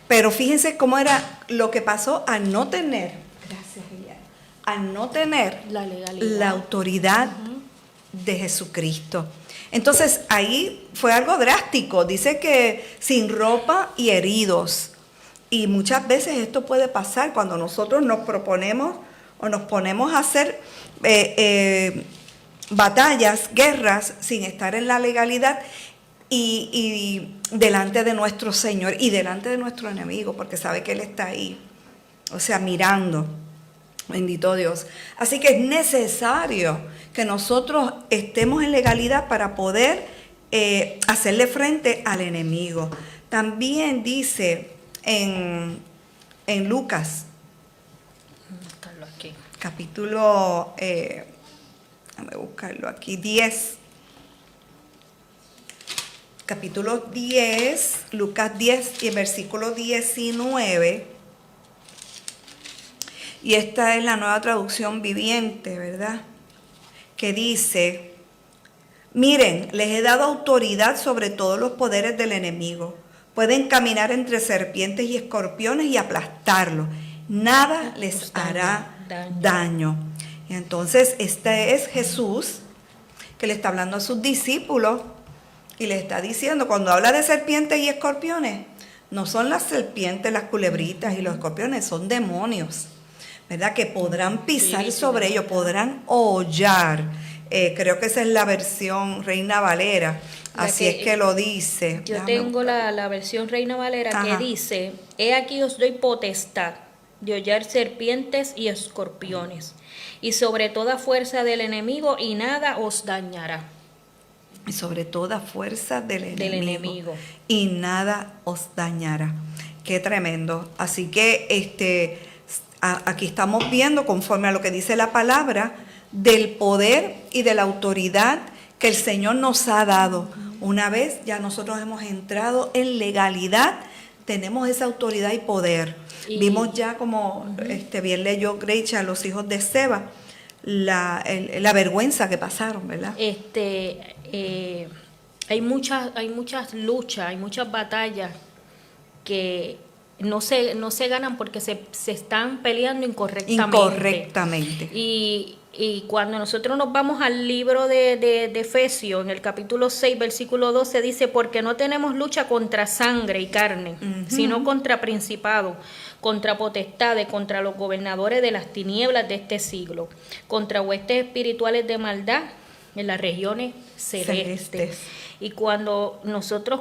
[SPEAKER 1] pero fíjense cómo era lo que pasó al no tener, gracias Liliana, al no tener
[SPEAKER 2] la legalidad,
[SPEAKER 1] la autoridad de Jesucristo. Entonces ahí fue algo drástico, dice que sin ropa y heridos. Y muchas veces esto puede pasar cuando nosotros nos proponemos o nos ponemos a hacer batallas, guerras, sin estar en la legalidad y delante de nuestro Señor y delante de nuestro enemigo, porque sabe que Él está ahí, o sea, mirando. Bendito Dios. Así que es necesario que nosotros estemos en legalidad para poder hacerle frente al enemigo. También dice en Lucas,
[SPEAKER 2] aquí.
[SPEAKER 1] Capítulo, déjame buscarlo aquí, 10. Capítulo 10, Lucas 10 y el versículo 19. Y esta es la Nueva Traducción Viviente, ¿verdad? Que dice: miren, les he dado autoridad sobre todos los poderes del enemigo. Pueden caminar entre serpientes y escorpiones y aplastarlos. Nada les hará daño. Y entonces este es Jesús que le está hablando a sus discípulos y le está diciendo, cuando habla de serpientes y escorpiones, no son las serpientes, las culebritas y los escorpiones, son demonios, ¿verdad? Que podrán pisar sobre ellos, podrán hollar. Creo que esa es la versión Reina Valera, así es que lo dice.
[SPEAKER 2] Yo tengo la versión Reina Valera que dice: he aquí os doy potestad de hollar serpientes y escorpiones, y sobre toda fuerza del enemigo, y nada os dañará.
[SPEAKER 1] Y sobre toda fuerza del enemigo, y nada os dañará. Qué tremendo. Así que aquí estamos viendo, conforme a lo que dice la palabra, del poder y de la autoridad que el Señor nos ha dado. Una vez ya nosotros hemos entrado en legalidad, tenemos esa autoridad y poder. Vimos ya como bien leyó Greicha a los hijos de Seba, la vergüenza que pasaron, ¿verdad?
[SPEAKER 2] Hay muchas luchas, hay muchas batallas que no se ganan porque se están peleando incorrectamente. Y cuando nosotros nos vamos al libro de Efesios, en el capítulo 6, versículo 12, dice: porque no tenemos lucha contra sangre y carne, sino contra principados, contra potestades, contra los gobernadores de las tinieblas de este siglo, contra huestes espirituales de maldad en las regiones celestes. Y cuando nosotros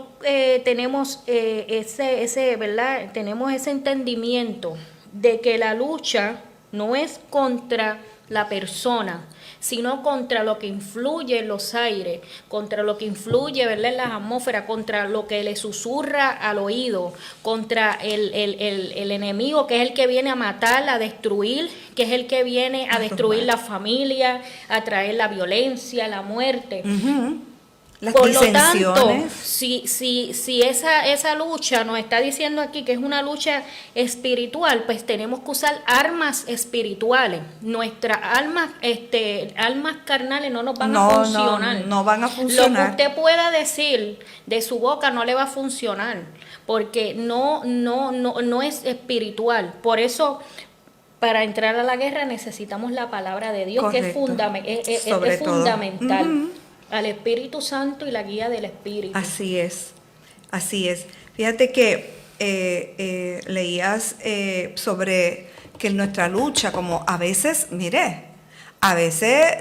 [SPEAKER 2] tenemos ¿verdad? Tenemos ese entendimiento de que la lucha no es contra la persona, sino contra lo que influye en los aires, contra lo que influye, ¿verdad?, en las atmósferas, contra lo que le susurra al oído, contra el enemigo, que es el que viene a matar, a destruir, que es el que viene a destruir la familia, a traer la violencia, la muerte.
[SPEAKER 1] Las
[SPEAKER 2] Por lo
[SPEAKER 1] disensiones.
[SPEAKER 2] tanto, si esa lucha nos está diciendo aquí que es una lucha espiritual, pues tenemos que usar armas espirituales. Nuestras armas carnales no nos van a funcionar.
[SPEAKER 1] No van a funcionar.
[SPEAKER 2] Lo que usted pueda decir de su boca no le va a funcionar, porque no es espiritual. Por eso, para entrar a la guerra necesitamos la palabra de Dios. Correcto. Que es fundamental. Al Espíritu Santo y la guía del Espíritu.
[SPEAKER 1] Así es. Fíjate que leías sobre que nuestra lucha, como a veces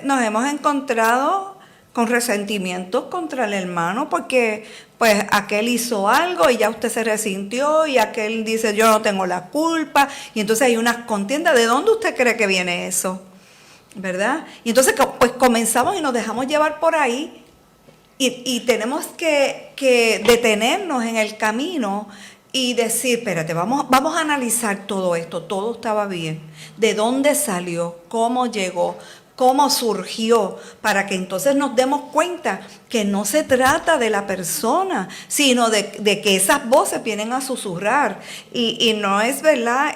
[SPEAKER 1] nos hemos encontrado con resentimientos contra el hermano porque pues aquel hizo algo y ya usted se resintió y aquel dice yo no tengo la culpa y entonces hay unas contiendas. ¿De dónde usted cree que viene eso? ¿Verdad? Y entonces pues comenzamos y nos dejamos llevar por ahí y tenemos que detenernos en el camino y decir, espérate, vamos a analizar todo esto, todo estaba bien, de dónde salió, cómo llegó, cómo surgió, para que entonces nos demos cuenta que no se trata de la persona, sino de que esas voces vienen a susurrar. Y no es verdad,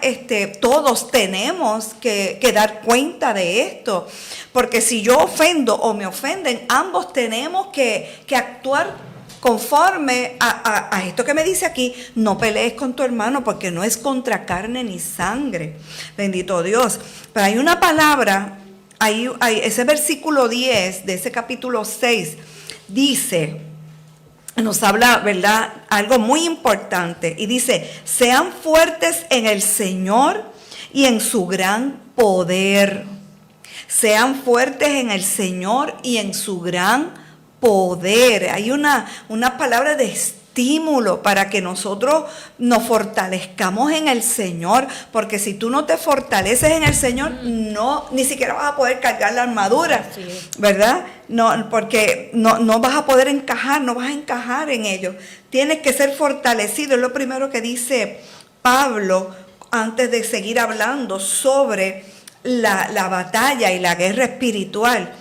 [SPEAKER 1] todos tenemos que dar cuenta de esto, porque si yo ofendo o me ofenden, ambos tenemos que actuar conforme a esto que me dice aquí: no pelees con tu hermano porque no es contra carne ni sangre. Bendito Dios. Pero hay una palabra. Hay ese versículo 10 de ese capítulo 6 dice, nos habla, ¿verdad?, algo muy importante, y dice: sean fuertes en el Señor y en su gran poder. Sean fuertes en el Señor y en su gran poder. Hay una palabra de estímulo para que nosotros nos fortalezcamos en el Señor, porque si tú no te fortaleces en el Señor, no, ni siquiera vas a poder cargar la armadura,
[SPEAKER 2] Sí.
[SPEAKER 1] ¿verdad? No, porque no vas a poder encajar, no vas a encajar en ello. Tienes que ser fortalecido, es lo primero que dice Pablo antes de seguir hablando sobre la batalla y la guerra espiritual.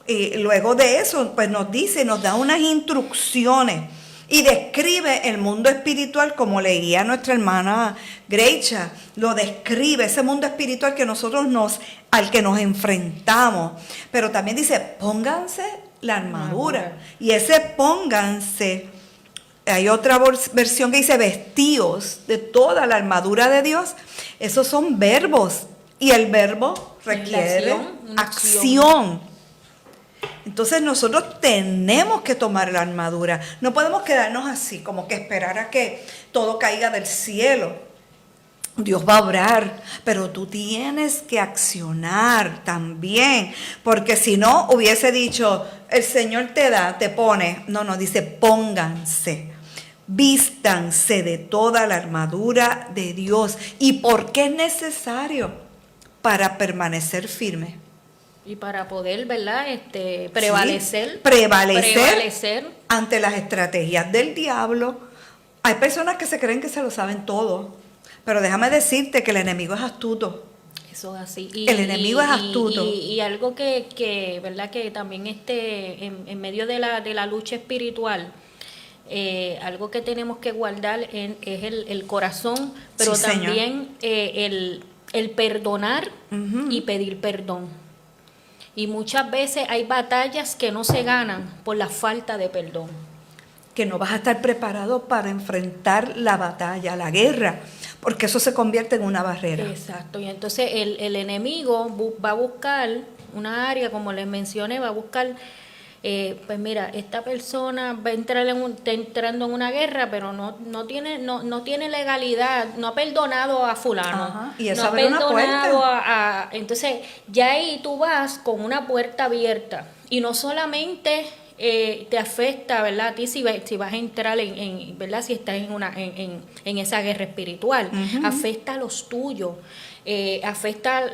[SPEAKER 1] Y luego de eso, pues nos da unas instrucciones y describe el mundo espiritual como leía nuestra hermana Greicha. Lo describe, ese mundo espiritual que al que nos enfrentamos. Pero también dice, pónganse la armadura. Y ese pónganse, hay otra versión que dice vestíos de toda la armadura de Dios. Esos son verbos. Y el verbo requiere acción. Entonces nosotros tenemos que tomar la armadura. No podemos quedarnos así, como que esperar a que todo caiga del cielo. Dios va a obrar, pero tú tienes que accionar también, porque si no hubiese dicho, el Señor te da, te pone. No, dice pónganse, vístanse de toda la armadura de Dios. ¿Y por qué es necesario? Para permanecer firme.
[SPEAKER 2] Y para poder, ¿verdad? Prevalecer.
[SPEAKER 1] Sí, prevalecer ante las estrategias del diablo. Hay personas que se creen que se lo saben todo, pero déjame decirte que el enemigo es astuto.
[SPEAKER 2] Eso es así.
[SPEAKER 1] El enemigo es astuto.
[SPEAKER 2] Y algo que, ¿verdad? Que también en medio de la lucha espiritual, algo que tenemos que guardar es el corazón, pero
[SPEAKER 1] Sí,
[SPEAKER 2] también el perdonar y pedir perdón. Y muchas veces hay batallas que no se ganan por la falta de perdón.
[SPEAKER 1] Que no vas a estar preparado para enfrentar la batalla, la guerra, porque eso se convierte en una barrera.
[SPEAKER 2] Exacto, y entonces el enemigo va a buscar una área, como les mencioné, va a buscar, pues mira, esta persona va a entrar está entrando en una guerra, pero no tiene legalidad, no ha perdonado a fulano.
[SPEAKER 1] Ajá, y eso
[SPEAKER 2] no ha
[SPEAKER 1] abre una
[SPEAKER 2] perdonado
[SPEAKER 1] puerta.
[SPEAKER 2] entonces ya ahí tú vas con una puerta abierta, y no solamente te afecta, ¿verdad? A ti si vas a entrar ¿verdad? Si estás en esa guerra espiritual, afecta a los tuyos. Afecta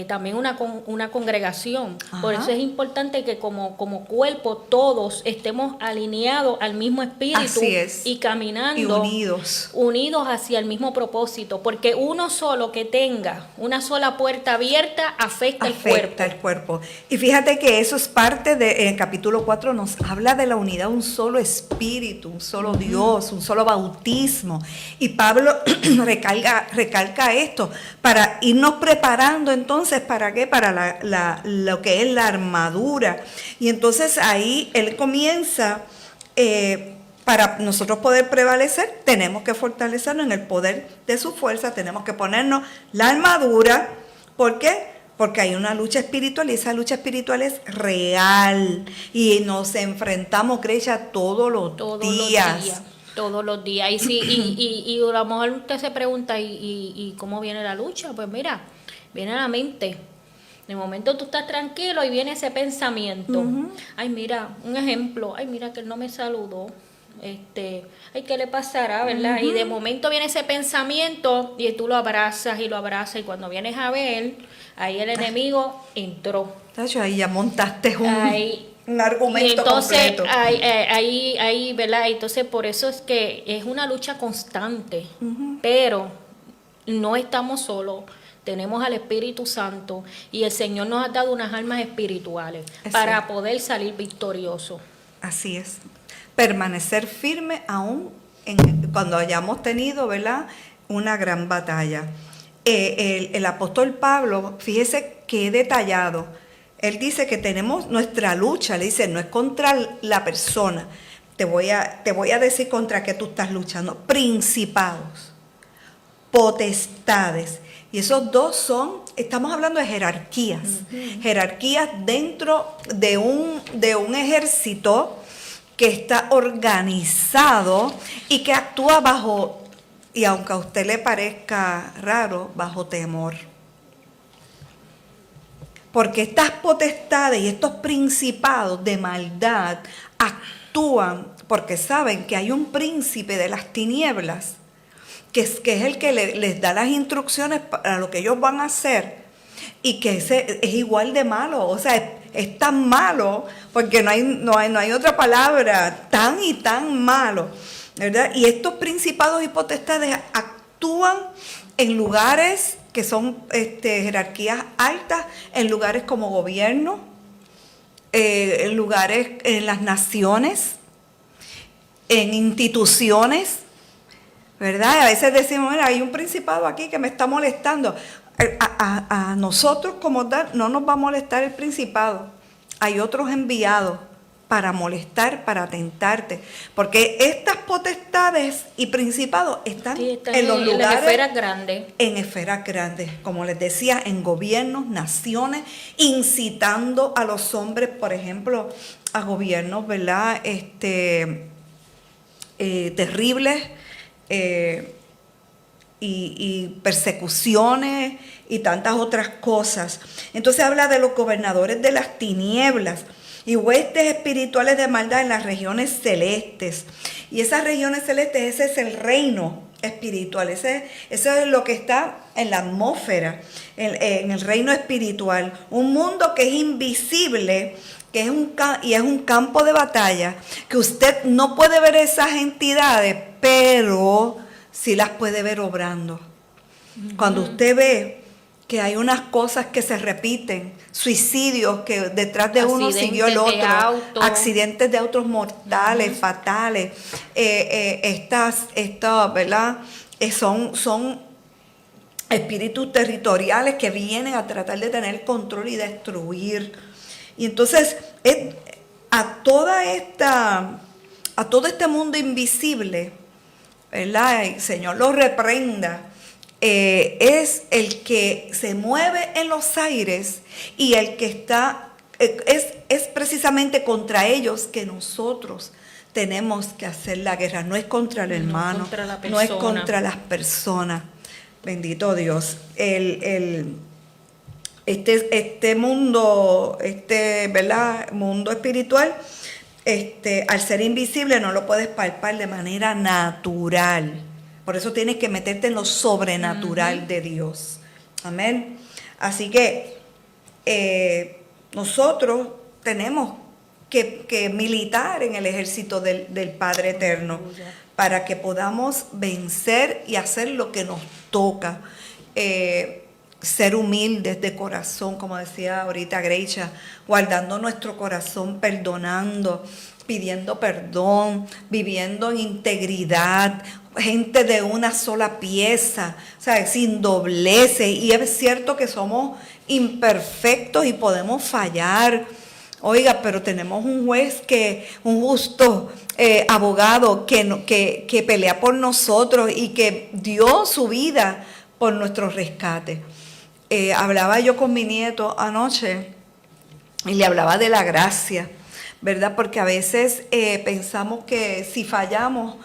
[SPEAKER 2] también una congregación.
[SPEAKER 1] Ajá.
[SPEAKER 2] Por eso es importante que como cuerpo todos estemos alineados al mismo espíritu.
[SPEAKER 1] Así es.
[SPEAKER 2] Y caminando
[SPEAKER 1] Y unidos
[SPEAKER 2] hacia el mismo propósito, porque uno solo que tenga una sola puerta abierta afecta el cuerpo.
[SPEAKER 1] Y fíjate que eso es parte en el capítulo 4 nos habla de la unidad, un solo espíritu, un solo Dios, un solo bautismo. Y Pablo recalca esto para irnos preparando entonces, ¿para qué? Para lo que es la armadura. Y entonces ahí él comienza, para nosotros poder prevalecer, tenemos que fortalecernos en el poder de su fuerza, tenemos que ponernos la armadura. ¿Por qué? Porque hay una lucha espiritual y esa lucha espiritual es real. Y nos enfrentamos, Grecia, todos los días.
[SPEAKER 2] Todos los días. Y a lo mejor usted se pregunta, ¿y cómo viene la lucha? Pues mira, viene a la mente. De momento tú estás tranquilo y viene ese pensamiento. Ay, mira, un ejemplo. Ay, mira que él no me saludó. Ay, ¿qué le pasará, verdad? Y de momento viene ese pensamiento y tú lo abrazas y cuando vienes a ver, ahí el enemigo entró.
[SPEAKER 1] Ahí ya montaste un argumento
[SPEAKER 2] y entonces,
[SPEAKER 1] completo.
[SPEAKER 2] Ahí, ¿verdad? Entonces, por eso es que es una lucha constante, pero no estamos solos. Tenemos al Espíritu Santo y el Señor nos ha dado unas armas espirituales para poder salir victoriosos.
[SPEAKER 1] Así es. Permanecer firme aún cuando hayamos tenido, ¿verdad?, una gran batalla. El apóstol Pablo, fíjese qué detallado. Él dice que tenemos nuestra lucha, le dice, no es contra la persona. Te voy a decir contra qué tú estás luchando. Principados, potestades. Y esos dos estamos hablando de jerarquías. Jerarquías dentro de un ejército que está organizado y que actúa bajo, y aunque a usted le parezca raro, bajo temor. porque estas potestades y estos principados de maldad actúan porque saben que hay un príncipe de las tinieblas que es el que les da las instrucciones para lo que ellos van a hacer, y que ese es igual de malo. O sea, es tan malo, porque no hay otra palabra, tan y tan malo, ¿verdad? Y estos principados y potestades actúan en lugares que son jerarquías altas, en lugares como gobierno, en lugares en las naciones, en instituciones, ¿verdad? A veces decimos, mira, hay un principado aquí que me está molestando. A nosotros como tal no nos va a molestar el principado. Hay otros enviados para molestar, para tentarte. Porque estas potestades y principados están en los lugares,
[SPEAKER 2] en esferas grandes.
[SPEAKER 1] En esferas grandes, como les decía, en gobiernos, naciones, incitando a los hombres, por ejemplo, a gobiernos, ¿verdad? Terribles, y persecuciones y tantas otras cosas. Entonces habla de los gobernadores de las tinieblas y huestes espirituales de maldad en las regiones celestes. Y esas regiones celestes, ese es el reino espiritual, eso es lo que está en la atmósfera, en el reino espiritual. Un mundo que es invisible, que es un campo de batalla, que usted no puede ver esas entidades, pero sí las puede ver obrando. Cuando usted ve que hay unas cosas que se repiten, suicidios que detrás de uno siguió el otro, accidentes de autos mortales, fatales, estas, ¿verdad? Son espíritus territoriales que vienen a tratar de tener control y destruir. Y entonces a todo este mundo invisible, ¿verdad? El Señor lo reprenda. Es el que se mueve en los aires y el que está, es precisamente contra ellos que nosotros tenemos que hacer la guerra. No es contra el hermano, no es contra las personas. Bendito Dios. Este mundo, ¿verdad? Mundo espiritual, al ser invisible no lo puedes palpar de manera natural. Por eso tienes que meterte en lo sobrenatural de Dios. Amén. Así que nosotros tenemos que militar en el ejército del Padre Eterno para que podamos vencer y hacer lo que nos toca. Ser humildes de corazón, como decía ahorita Greicha, guardando nuestro corazón, perdonando, pidiendo perdón, viviendo en integridad, gente de una sola pieza, o sea, sin dobleces. Y es cierto que somos imperfectos y podemos fallar. Oiga, pero tenemos un justo abogado que pelea por nosotros y que dio su vida por nuestro rescate. Hablaba yo con mi nieto anoche y le hablaba de la gracia, ¿verdad? Porque a veces pensamos que si fallamos,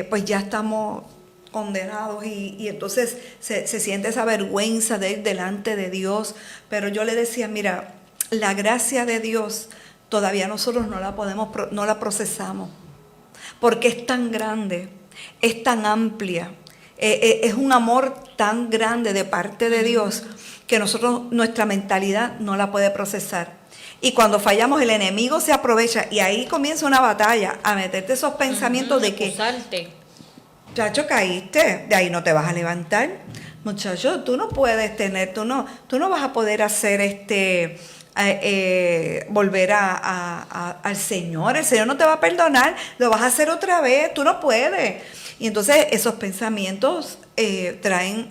[SPEAKER 1] pues ya estamos condenados y entonces se siente esa vergüenza de ir delante de Dios. Pero yo le decía, mira, la gracia de Dios todavía nosotros no la procesamos, porque es tan grande, es tan amplia. Es un amor tan grande de parte de Dios que nuestra mentalidad no la puede procesar. Y cuando fallamos, el enemigo se aprovecha y ahí comienza una batalla a meterte esos pensamientos de que, muchacho, caíste, de ahí no te vas a levantar. Muchacho, tú no puedes tú no vas a poder hacer volver al Señor. El Señor no te va a perdonar, lo vas a hacer otra vez, tú no puedes. Y entonces esos pensamientos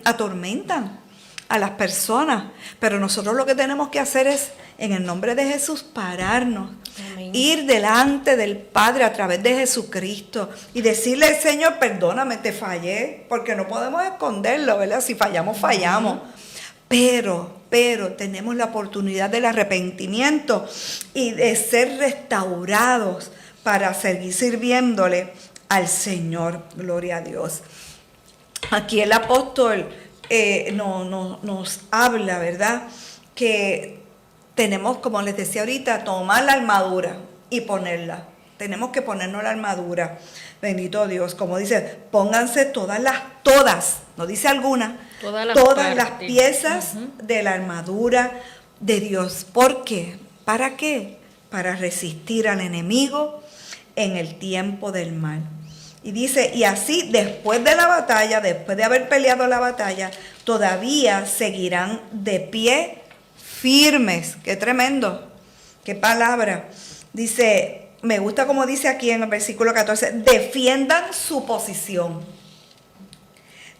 [SPEAKER 1] atormentan a las personas. Pero nosotros lo que tenemos que hacer es, en el nombre de Jesús, pararnos. Amén. Ir delante del Padre a través de Jesucristo y decirle, Señor, perdóname, te fallé, porque no podemos esconderlo, ¿verdad? Si fallamos, fallamos. Pero tenemos la oportunidad del arrepentimiento y de ser restaurados para seguir sirviéndole al Señor. Gloria a Dios. Aquí el apóstol nos habla, ¿verdad? que tenemos, como les decía ahorita, tomar la armadura y ponerla. Tenemos que ponernos la armadura. Bendito Dios, como dice, pónganse todas, no dice algunas, todas las piezas de la armadura de Dios. ¿Por qué? ¿Para qué? Para resistir al enemigo en el tiempo del mal. Y dice, y así después de la batalla, después de haber peleado la batalla, todavía seguirán de pie firmes. Qué tremendo, qué palabra. Dice, me gusta como dice aquí en el versículo 14, defiendan su posición.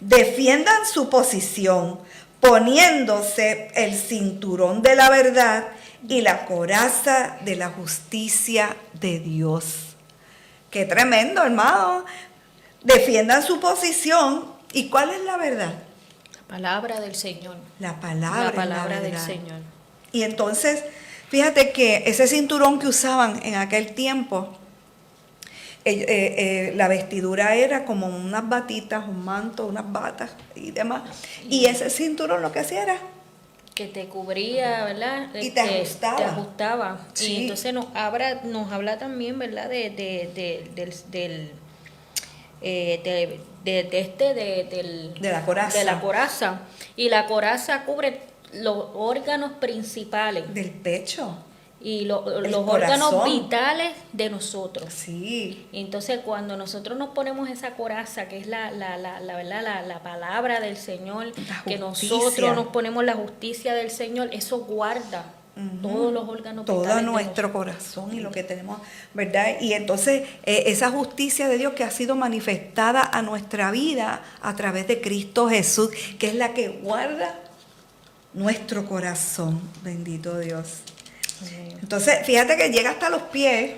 [SPEAKER 1] Defiendan su posición, poniéndose el cinturón de la verdad y la coraza de la justicia de Dios. Qué tremendo, hermano. Defiendan su posición. ¿Y cuál es la verdad?
[SPEAKER 2] La palabra del Señor.
[SPEAKER 1] La palabra
[SPEAKER 2] del Señor.
[SPEAKER 1] Y entonces, fíjate que ese cinturón que usaban en aquel tiempo, la vestidura era como unas batitas, un manto, unas batas y demás. Y ese cinturón lo que hacía era
[SPEAKER 2] que te cubría, ¿verdad?
[SPEAKER 1] Y te ajustaba.
[SPEAKER 2] Te ajustaba.
[SPEAKER 1] Sí.
[SPEAKER 2] Y entonces nos habla también, ¿verdad? De
[SPEAKER 1] la coraza.
[SPEAKER 2] De la coraza. Y la coraza cubre los órganos principales.
[SPEAKER 1] Del pecho.
[SPEAKER 2] Y los
[SPEAKER 1] corazón.
[SPEAKER 2] órganos vitales de nosotros.
[SPEAKER 1] Sí.
[SPEAKER 2] Entonces, cuando nosotros nos ponemos esa coraza, que es la palabra del Señor, que nosotros nos ponemos la justicia del Señor, eso guarda todos los órganos vitales.
[SPEAKER 1] Todo nuestro corazón y lo que tenemos, ¿verdad? Y entonces, esa justicia de Dios que ha sido manifestada a nuestra vida a través de Cristo Jesús, que es la que guarda nuestro corazón. Bendito Dios. Entonces, fíjate que llega hasta los pies.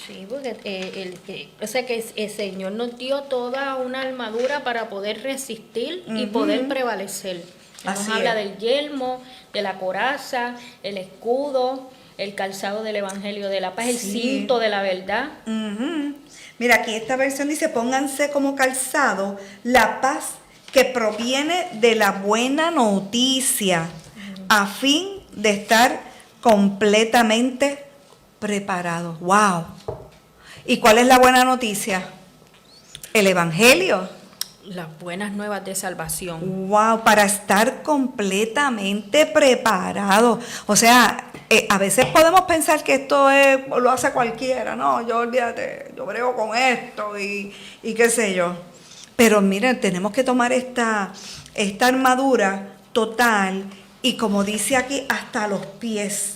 [SPEAKER 2] Sí, porque o sea que el Señor nos dio toda una armadura para poder resistir y poder prevalecer. Nos habla del yelmo, de la coraza, el escudo, el calzado del Evangelio de la paz, el cinto de la verdad.
[SPEAKER 1] Mira, aquí esta versión dice, pónganse como calzado la paz que proviene de la buena noticia, a fin de estar completamente preparados. ¡Wow! ¿Y cuál es la buena noticia? El Evangelio.
[SPEAKER 2] Las buenas nuevas de salvación.
[SPEAKER 1] ¡Wow! Para estar completamente preparados. O sea, a veces podemos pensar que esto lo hace cualquiera. No, yo olvídate, yo brego con esto y qué sé yo. Pero miren, tenemos que tomar esta armadura total y como dice aquí, hasta los pies.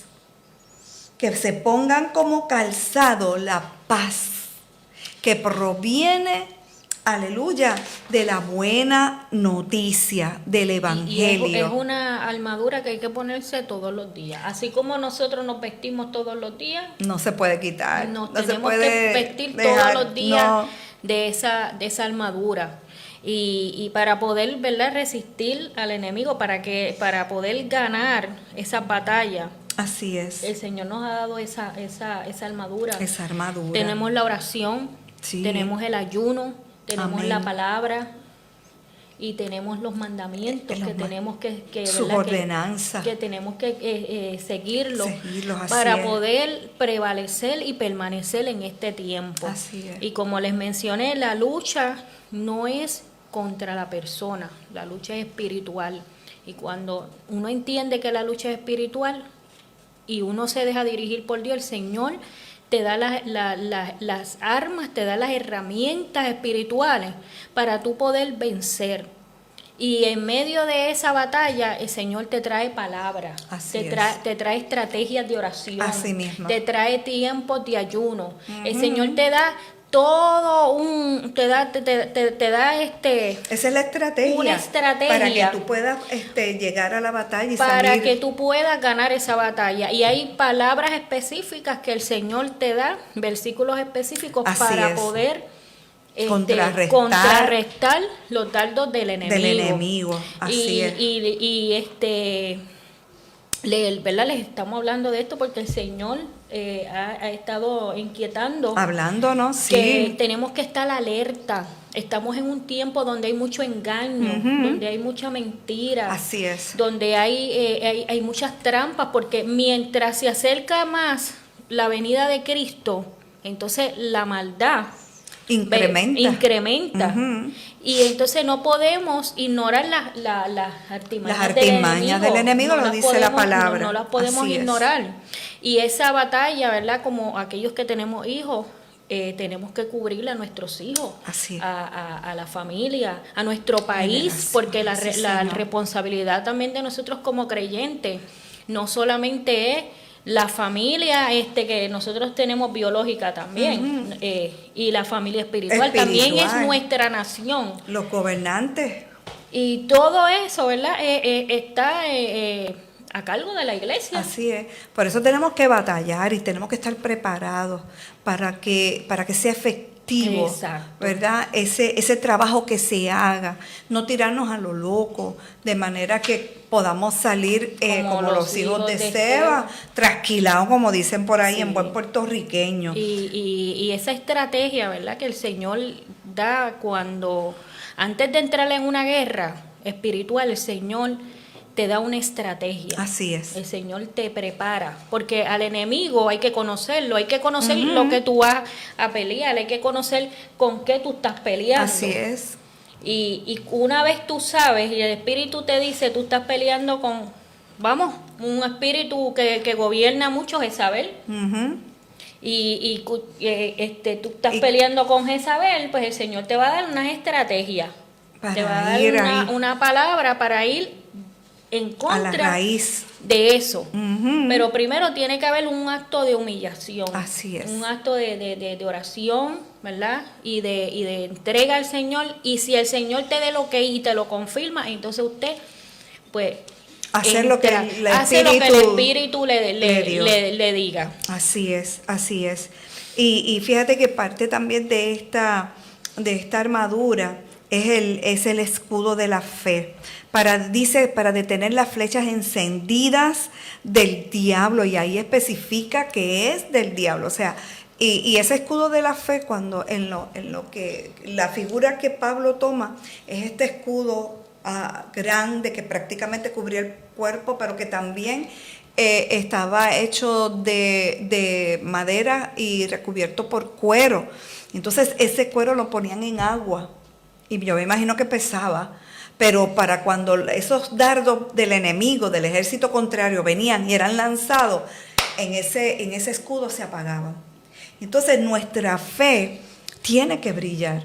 [SPEAKER 1] Que se pongan como calzado la paz que proviene, aleluya, de la buena noticia del Evangelio.
[SPEAKER 2] Y es una armadura que hay que ponerse todos los días. Así como nosotros nos vestimos todos los días.
[SPEAKER 1] No se puede quitar.
[SPEAKER 2] Nos
[SPEAKER 1] no
[SPEAKER 2] tenemos
[SPEAKER 1] se puede
[SPEAKER 2] que vestir
[SPEAKER 1] dejar,
[SPEAKER 2] todos los días
[SPEAKER 1] no.
[SPEAKER 2] de esa armadura. Y para poder, ¿verdad?, resistir al enemigo, para poder ganar esa batalla.
[SPEAKER 1] Así es.
[SPEAKER 2] El Señor nos ha dado esa armadura.
[SPEAKER 1] Esa armadura.
[SPEAKER 2] Tenemos la oración, tenemos el ayuno, tenemos la palabra y tenemos los mandamientos que tenemos que
[SPEAKER 1] sus ordenanzas.
[SPEAKER 2] Que tenemos que seguirlos
[SPEAKER 1] así
[SPEAKER 2] para
[SPEAKER 1] es.
[SPEAKER 2] poder prevalecer y permanecer en este tiempo.
[SPEAKER 1] Así es.
[SPEAKER 2] Y como les mencioné, la lucha no es contra la persona, la lucha es espiritual. Y cuando uno entiende que la lucha es espiritual y uno se deja dirigir por Dios, el Señor te da las armas, te da las herramientas espirituales para tú poder vencer. Y en medio de esa batalla, el Señor te trae palabras, te trae estrategias de oración,
[SPEAKER 1] así mismo.
[SPEAKER 2] Te trae tiempos de ayuno. El Señor te da todo te da
[SPEAKER 1] esa es la estrategia,
[SPEAKER 2] una estrategia
[SPEAKER 1] para que tú puedas llegar a la batalla y
[SPEAKER 2] para
[SPEAKER 1] salir.
[SPEAKER 2] que tú puedas ganar esa batalla. Y hay palabras específicas que el Señor te da, versículos específicos
[SPEAKER 1] así
[SPEAKER 2] para
[SPEAKER 1] es.
[SPEAKER 2] poder
[SPEAKER 1] contrarrestar
[SPEAKER 2] los dardos del enemigo.
[SPEAKER 1] Así es.
[SPEAKER 2] ¿Verdad? Les estamos hablando de esto porque el Señor ha estado inquietando.
[SPEAKER 1] Hablándonos,
[SPEAKER 2] que tenemos que estar alerta estamos en un tiempo donde hay mucho engaño, donde hay mucha mentira.
[SPEAKER 1] Así es.
[SPEAKER 2] Donde hay muchas trampas, porque mientras se acerca más la venida de Cristo, entonces la maldad incrementa. Y entonces no podemos ignorar las artimañas
[SPEAKER 1] del enemigo, lo dice la palabra.
[SPEAKER 2] No las podemos ignorar. Y esa batalla, ¿verdad? Como aquellos que tenemos hijos, tenemos que cubrir a nuestros hijos, a la familia, a nuestro país, porque la responsabilidad también de nosotros como creyentes no solamente es la familia que nosotros tenemos biológica también, y la familia espiritual también es nuestra nación.
[SPEAKER 1] Los gobernantes.
[SPEAKER 2] Y todo eso, ¿verdad? Está a cargo de la iglesia.
[SPEAKER 1] Así es. Por eso tenemos que batallar y tenemos que estar preparados para que sea efectivo.
[SPEAKER 2] Exacto.
[SPEAKER 1] ¿Verdad? Ese trabajo que se haga, no tirarnos a lo loco, de manera que podamos salir como los hijos de Seba, trasquilados, como dicen por ahí, en buen puertorriqueño.
[SPEAKER 2] Y esa estrategia, ¿verdad?, que el Señor da antes de entrar en una guerra espiritual, el Señor te da una estrategia.
[SPEAKER 1] Así es.
[SPEAKER 2] El Señor te prepara, porque al enemigo hay que conocerlo, hay que conocer lo que tú vas a pelear, hay que conocer con qué tú estás peleando.
[SPEAKER 1] Así es.
[SPEAKER 2] Y una vez tú sabes y el espíritu te dice, tú estás peleando con, un espíritu que gobierna mucho, Jezabel. Y tú estás peleando con Jezabel, pues el Señor te va a dar unas estrategias. Te va a dar una palabra para ir en contra
[SPEAKER 1] a la raíz
[SPEAKER 2] de eso. Pero primero tiene que haber un acto de humillación.
[SPEAKER 1] Así es.
[SPEAKER 2] Un acto de oración, ¿verdad? Y de entrega al Señor. Y si el Señor te dé el ok y te lo confirma, entonces usted, pues,
[SPEAKER 1] hace lo que el
[SPEAKER 2] Espíritu le diga.
[SPEAKER 1] Así es, así es. Y fíjate que parte también de esta armadura es el escudo de la fe. Para detener las flechas encendidas del diablo, y ahí especifica que es del diablo. O sea, y ese escudo de la fe, cuando en lo que la figura que Pablo toma es este escudo grande que prácticamente cubría el cuerpo, pero que también estaba hecho de madera y recubierto por cuero. Entonces ese cuero lo ponían en agua, y yo me imagino que pesaba. Pero para cuando esos dardos del enemigo, del ejército contrario, venían y eran lanzados, en ese escudo se apagaban. Entonces nuestra fe tiene que brillar.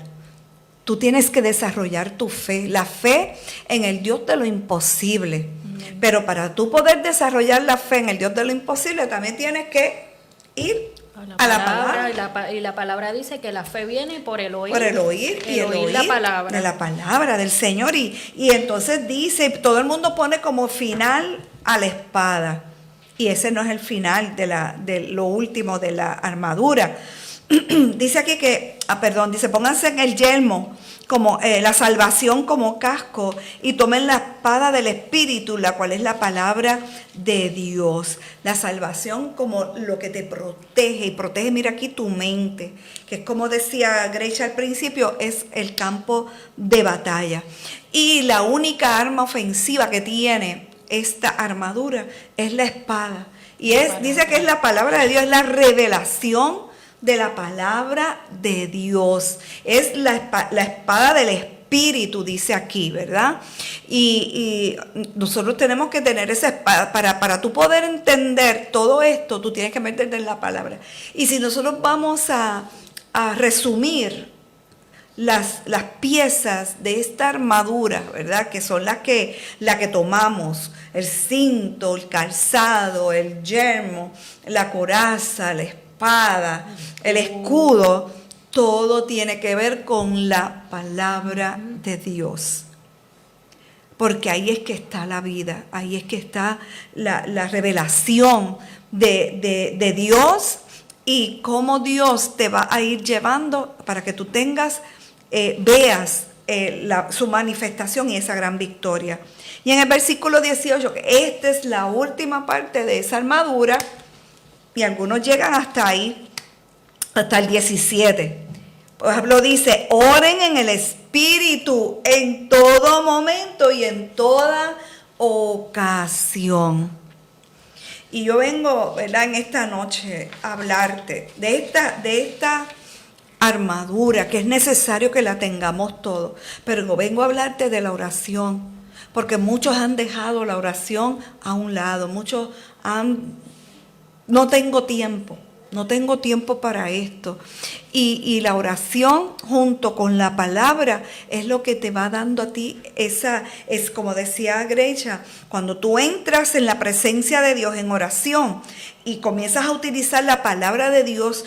[SPEAKER 1] Tú tienes que desarrollar tu fe, la fe en el Dios de lo imposible. Pero para tú poder desarrollar la fe en el Dios de lo imposible, también tienes que ir a la palabra.
[SPEAKER 2] Y la palabra dice que la fe viene por el oír.
[SPEAKER 1] Por el oír y el oír
[SPEAKER 2] la palabra.
[SPEAKER 1] De la palabra del Señor. Y entonces dice, todo el mundo pone como final a la espada. Y ese no es el final de lo último de la armadura. Dice aquí dice, pónganse en el yelmo como la salvación como casco y tomen la espada del Espíritu, la cual es la palabra de Dios. La salvación como lo que te protege, y protege, mira aquí, tu mente, que es como decía Grecia al principio, es el campo de batalla. Y la única arma ofensiva que tiene esta armadura es la espada. Y dice que es la palabra de Dios, es la revelación de la palabra de Dios. Es la espada del Espíritu, dice aquí, ¿verdad? Y nosotros tenemos que tener esa espada. Para tú poder entender todo esto, tú tienes que meterte en la palabra. Y si nosotros vamos a resumir las piezas de esta armadura, ¿verdad? Que son la que tomamos: el cinto, el calzado, el yelmo, la coraza, la espada, el escudo. Todo tiene que ver con la palabra de Dios. Porque ahí es que está la vida, ahí es que está la revelación de Dios, y cómo Dios te va a ir llevando para que tú veas su manifestación y esa gran victoria. Y en el versículo 18, que esta es la última parte de esa armadura, y algunos llegan hasta ahí, hasta el 17. Pablo dice, oren en el Espíritu en todo momento y en toda ocasión. Y yo vengo, ¿verdad?, en esta noche a hablarte de esta armadura, que es necesario que la tengamos todos. Pero vengo a hablarte de la oración, porque muchos han dejado la oración a un lado, no tengo tiempo para esto. Y la oración junto con la palabra es lo que te va dando a ti es como decía Grecia, cuando tú entras en la presencia de Dios en oración y comienzas a utilizar la palabra de Dios,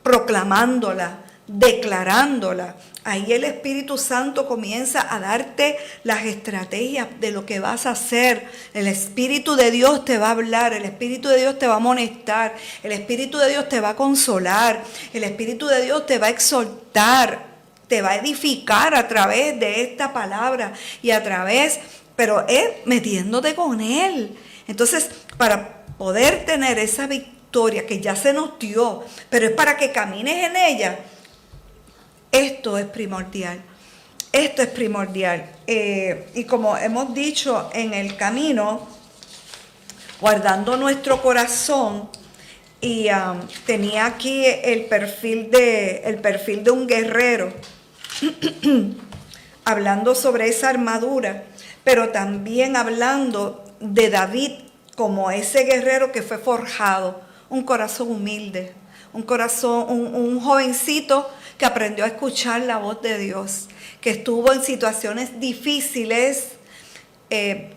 [SPEAKER 1] proclamándola, declarándola, ahí el Espíritu Santo comienza a darte las estrategias de lo que vas a hacer. El Espíritu de Dios te va a hablar, el Espíritu de Dios te va a amonestar, el Espíritu de Dios te va a consolar, el Espíritu de Dios te va a exhortar, te va a edificar a través de esta palabra y pero es metiéndote con Él. Entonces, para poder tener esa victoria que ya se nos dio, pero es para que camines en ella, esto es primordial. Y como hemos dicho en el camino, guardando nuestro corazón, y tenía aquí el perfil de un guerrero, hablando sobre esa armadura, pero también hablando de David como ese guerrero que fue forjado, un corazón humilde, un jovencito que aprendió a escuchar la voz de Dios, que estuvo en situaciones difíciles,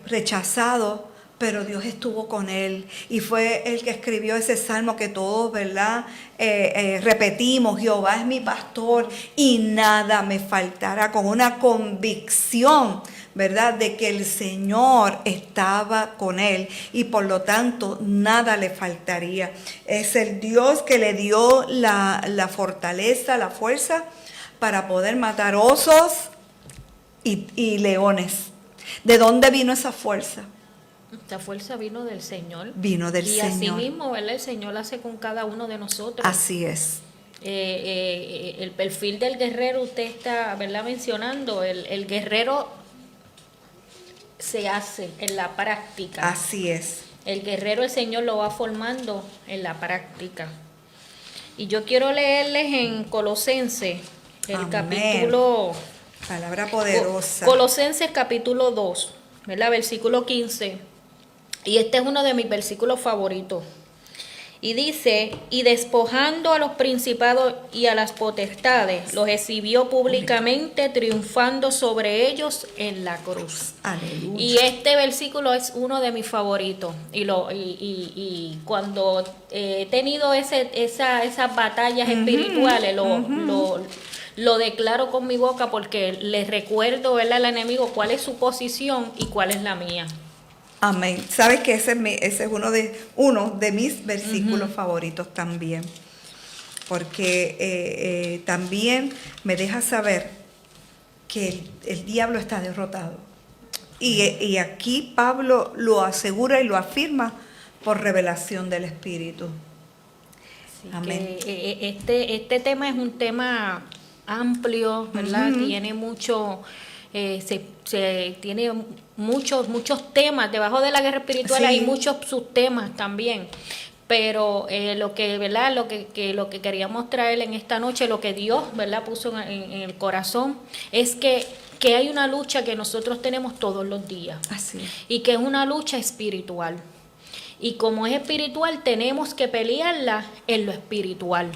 [SPEAKER 1] rechazado, pero Dios estuvo con él y fue el que escribió ese salmo que todos, ¿verdad?, repetimos: Jehová es mi pastor y nada me faltará, con una convicción, ¿verdad?, de que el Señor estaba con él y por lo tanto nada le faltaría. Es el Dios que le dio la fortaleza, la fuerza para poder matar osos y leones. ¿De dónde vino esa fuerza?
[SPEAKER 2] Esta fuerza vino del Señor.
[SPEAKER 1] Vino del Señor.
[SPEAKER 2] Y así mismo, ¿verdad?, el Señor hace con cada uno de nosotros.
[SPEAKER 1] Así es.
[SPEAKER 2] El perfil del guerrero, usted está, ¿verdad?, mencionando. El guerrero se hace en la práctica.
[SPEAKER 1] Así es.
[SPEAKER 2] El guerrero, el Señor lo va formando en la práctica. Y yo quiero leerles en Colosenses, el
[SPEAKER 1] Amén.
[SPEAKER 2] capítulo...
[SPEAKER 1] Palabra poderosa.
[SPEAKER 2] Colosenses capítulo 2, ¿verdad?, versículo 15. Y este es uno de mis versículos favoritos. Y dice: y despojando a los principados y a las potestades, los exhibió públicamente, triunfando sobre ellos en la cruz.
[SPEAKER 1] Aleluya.
[SPEAKER 2] Y este versículo es uno de mis favoritos. Y cuando he tenido esas batallas espirituales, lo declaro con mi boca, porque les recuerdo, ¿verdad?, al enemigo cuál es su posición y cuál es la mía.
[SPEAKER 1] Amén. Sabes que ese es uno de mis versículos favoritos también, porque también me deja saber que el diablo está derrotado. Y aquí Pablo lo asegura y lo afirma por revelación del Espíritu.
[SPEAKER 2] Así
[SPEAKER 1] Amén.
[SPEAKER 2] Que este tema es un tema amplio, ¿verdad? Tiene mucho... tiene muchos temas. Debajo de la guerra espiritual, sí, hay muchos subtemas también, pero lo que queríamos traer en esta noche, lo que Dios, ¿verdad?, puso en el corazón, es que hay una lucha que nosotros tenemos todos los días.
[SPEAKER 1] Así.
[SPEAKER 2] Y que es una lucha espiritual, y como es espiritual tenemos que pelearla en lo espiritual.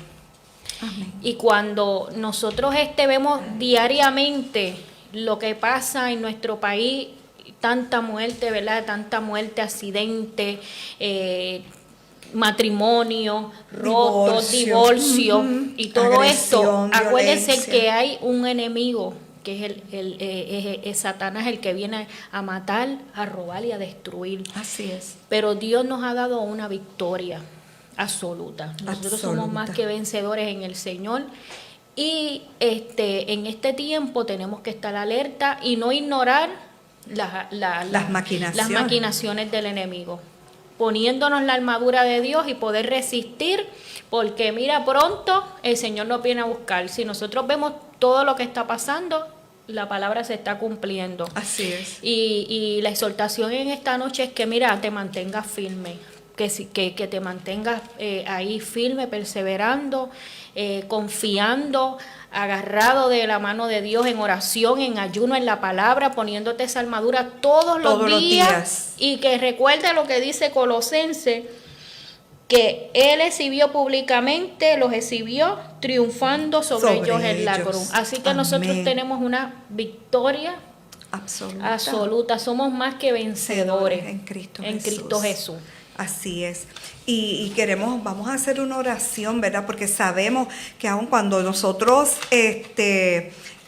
[SPEAKER 1] Amén.
[SPEAKER 2] Y cuando nosotros vemos diariamente lo que pasa en nuestro país, tanta muerte, ¿verdad?, tanta muerte, accidente, matrimonio, rotos, divorcio, y todo
[SPEAKER 1] agresión,
[SPEAKER 2] esto, acuérdense
[SPEAKER 1] violencia,
[SPEAKER 2] que hay un enemigo, que es Satanás, el que viene a matar, a robar y a destruir.
[SPEAKER 1] Así es.
[SPEAKER 2] Pero Dios nos ha dado una victoria absoluta. Nosotros somos más que vencedores en el Señor. Y en este tiempo tenemos que estar alerta y no ignorar las maquinaciones del enemigo. poniéndonos la armadura de Dios y poder resistir, porque mira, pronto el Señor nos viene a buscar. Si nosotros vemos todo lo que está pasando, la palabra se está cumpliendo.
[SPEAKER 1] Así es.
[SPEAKER 2] Y la exhortación en esta noche es que, mira, te mantengas firme, que te mantengas ahí firme, perseverando, confiando, agarrado de la mano de Dios en oración, en ayuno, en la palabra, poniéndote esa armadura todos los días. Y que recuerde lo que dice Colosenses, que Él exhibió públicamente, los exhibió triunfando sobre ellos en la cruz. Así que nosotros tenemos una victoria absoluta. Somos más que vencedores en Cristo Jesús.
[SPEAKER 1] Así es. Y vamos a hacer una oración, ¿verdad? Porque sabemos que aun cuando nosotros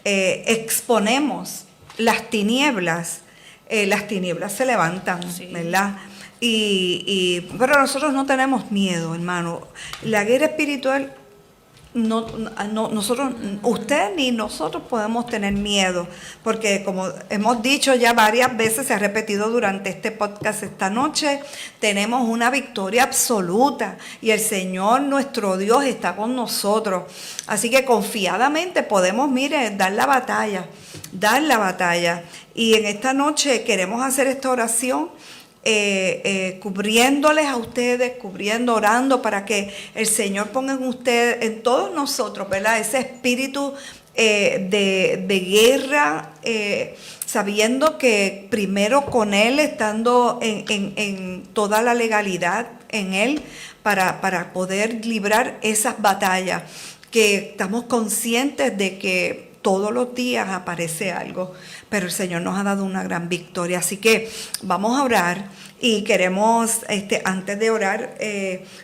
[SPEAKER 1] exponemos las tinieblas se levantan, sí, ¿verdad? Pero nosotros no tenemos miedo, hermano. La guerra espiritual, nosotros, usted ni nosotros podemos tener miedo, porque como hemos dicho ya varias veces, se ha repetido durante este podcast esta noche, tenemos una victoria absoluta y el Señor nuestro Dios está con nosotros. Así que confiadamente podemos, dar la batalla. Y en esta noche queremos hacer esta oración, cubriéndoles a ustedes, orando para que el Señor ponga en ustedes, en todos nosotros, ¿verdad? Ese espíritu de guerra, sabiendo que primero con Él, estando en toda la legalidad en Él, para poder librar esas batallas, que estamos conscientes de que todos los días aparece algo, pero el Señor nos ha dado una gran victoria. Así que vamos a orar y queremos, antes de orar,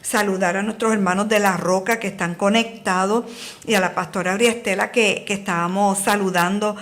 [SPEAKER 1] saludar a nuestros hermanos de La Roca que están conectados y a la pastora Briestela que estábamos saludando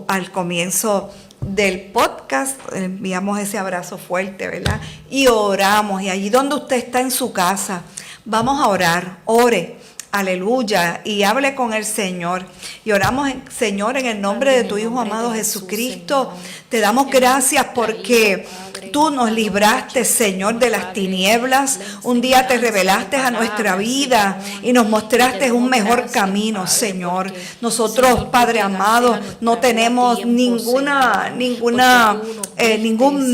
[SPEAKER 1] al comienzo del podcast. Enviamos ese abrazo fuerte, ¿verdad? Y oramos. Y allí donde usted está en su casa, vamos a orar. Ore. Aleluya, y hable con el Señor. Y oramos, Señor, en el nombre de tu Hijo amado Jesucristo. Te damos gracias porque tú nos libraste, Señor, de las tinieblas. Un día te revelaste a nuestra vida y nos mostraste un mejor camino, Señor. Nosotros, Padre amado, no tenemos ningún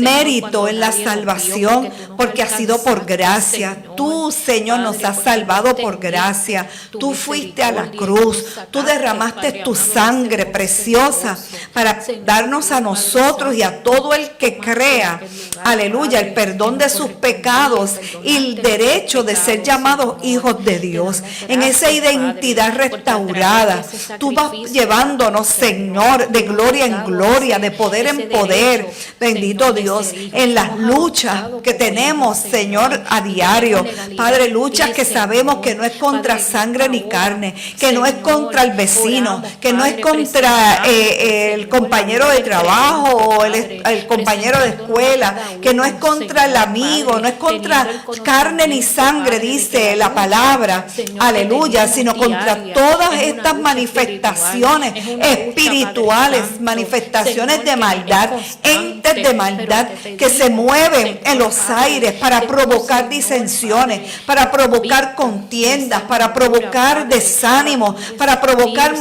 [SPEAKER 1] mérito en la salvación, porque ha sido por gracia. Tú, Señor, nos has salvado por gracia. Tú fuiste a la cruz, tú derramaste tu sangre preciosa para darnos a nosotros y a todo el que crea, aleluya, el perdón de sus pecados y el derecho de ser llamados hijos de Dios. En esa identidad restaurada, tú vas llevándonos, Señor, de gloria en gloria, de poder en poder, bendito Dios, en las luchas que tenemos, Señor, a diario. Padre, luchas que sabemos que no es contra sangre ni carne, que no es contra el vecino, que no es contra el compañero de trabajo o el compañero de escuela, que no es contra el amigo, no es contra carne ni sangre, dice la palabra, aleluya, sino contra todas estas manifestaciones espirituales, manifestaciones de maldad, entes de maldad que se mueven en los aires para provocar disensiones, para provocar contiendas, para provocar desánimo, para provocar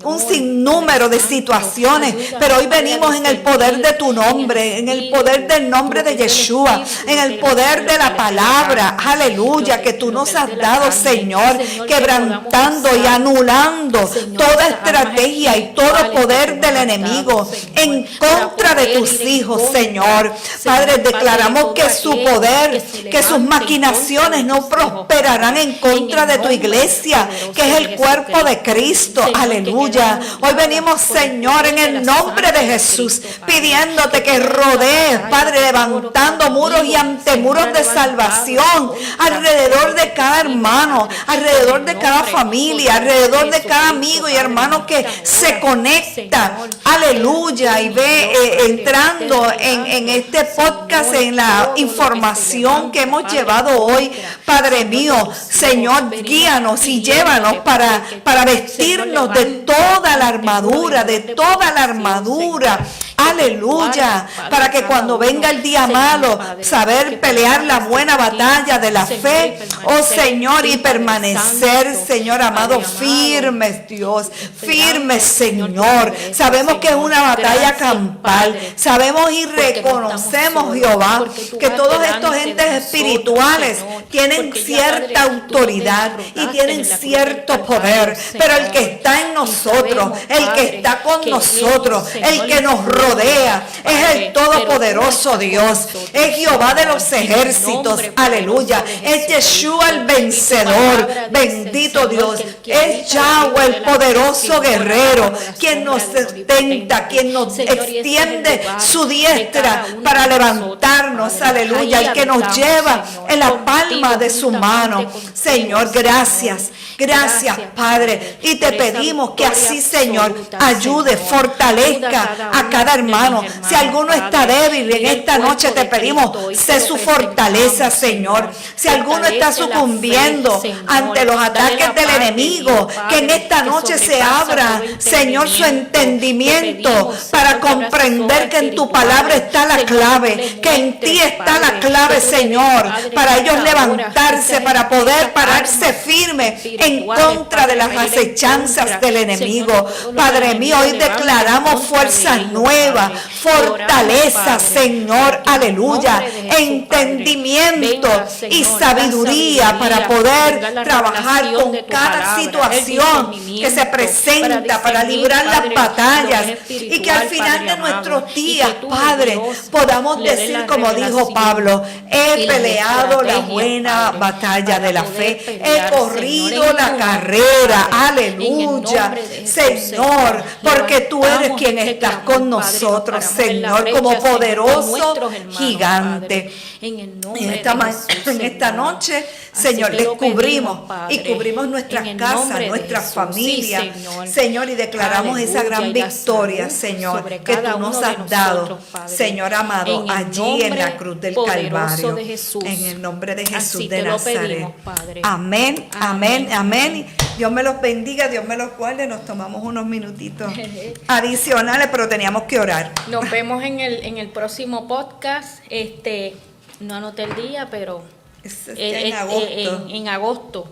[SPEAKER 1] un sinnúmero de situaciones, pero hoy venimos en el poder de tu nombre, en el poder del nombre de Yeshua, en el poder de la palabra, aleluya, que tú nos has dado, Señor, quebrantando y anulando toda estrategia y todo poder del enemigo en contra de tus hijos, Señor. Padre, declaramos que su poder, que sus maquinaciones no prosperarán en contra de tu iglesia, que es el cuerpo de Cristo, aleluya. Hoy venimos, Señor, en el nombre de Jesús, pidiéndote que rodees, Padre, levantando muros y antemuros de salvación alrededor de cada hermano, alrededor de cada familia, alrededor de cada amigo y hermano que se conecta, aleluya, y ve entrando en este podcast, en la información que hemos llevado hoy. Padre mío, Señor, guíanos y llévanos para vestirnos de toda la armadura Aleluya, para que cuando venga el día malo, saber pelear la buena batalla de la fe, oh Señor, y permanecer, Señor amado, firmes, Dios, firmes, Señor. Sabemos que es una batalla campal, sabemos y reconocemos, Jehová, que todos estos entes espirituales tienen cierta autoridad y tienen cierto poder, pero el que está en nosotros, el que está con nosotros, el que nos rodea, es el todopoderoso Dios, es Jehová de los ejércitos, aleluya, es Yeshua el vencedor, bendito Dios, es Yahweh el poderoso guerrero, quien nos sustenta, quien nos extiende su diestra para levantarnos, aleluya, el que nos lleva en la palma de su mano. Señor, gracias, gracias, Padre, y te pedimos que así, Señor, ayude, fortalezca a cada hermano. Si alguno está débil en esta noche, te pedimos, sé su fortaleza, Señor. Si alguno está sucumbiendo ante los ataques del enemigo, que en esta noche se abra, Señor, su entendimiento para comprender que en tu palabra está la clave, que en ti está la clave, Señor, para ellos levantarse, para poder pararse firme en contra de las acechanzas del enemigo. Padre mío, hoy declaramos fuerzas nuevas, fortaleza, Señor, aleluya, entendimiento y sabiduría para poder trabajar con cada situación que se presenta, para librar las batallas, y que al final de nuestros días, Padre, podamos decir como dijo Pablo, he peleado la buena batalla de la fe, he corrido la carrera, aleluya, Señor, porque tú eres quien estás con nosotros, Señor, como poderoso gigante. En esta noche, Señor, les cubrimos y cubrimos nuestras casas, nuestras familias, Señor, y declaramos esa gran victoria, Señor, que tú nos has dado, Señor amado, allí en la cruz del Calvario, en el nombre de Jesús de Nazaret. Amén, amén, amén. Dios me los bendiga, Dios me los guarde. Nos tomamos unos minutitos adicionales, pero teníamos que orar.
[SPEAKER 2] Nos vemos en el próximo podcast. No anoté el día, pero
[SPEAKER 1] en agosto.
[SPEAKER 2] En agosto.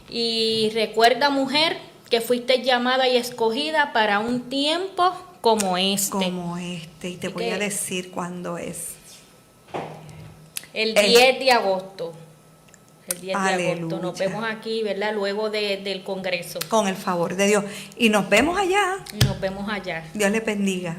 [SPEAKER 2] Y recuerda, mujer, que fuiste llamada y escogida para un tiempo como este.
[SPEAKER 1] Como este. Y te voy a decir cuándo es.
[SPEAKER 2] El 10 de agosto. El 10 de
[SPEAKER 1] Aleluya.
[SPEAKER 2] agosto. Nos vemos aquí, ¿verdad? Luego del Congreso.
[SPEAKER 1] Con el favor de Dios. Y nos vemos allá.
[SPEAKER 2] Y nos vemos allá.
[SPEAKER 1] Dios les bendiga.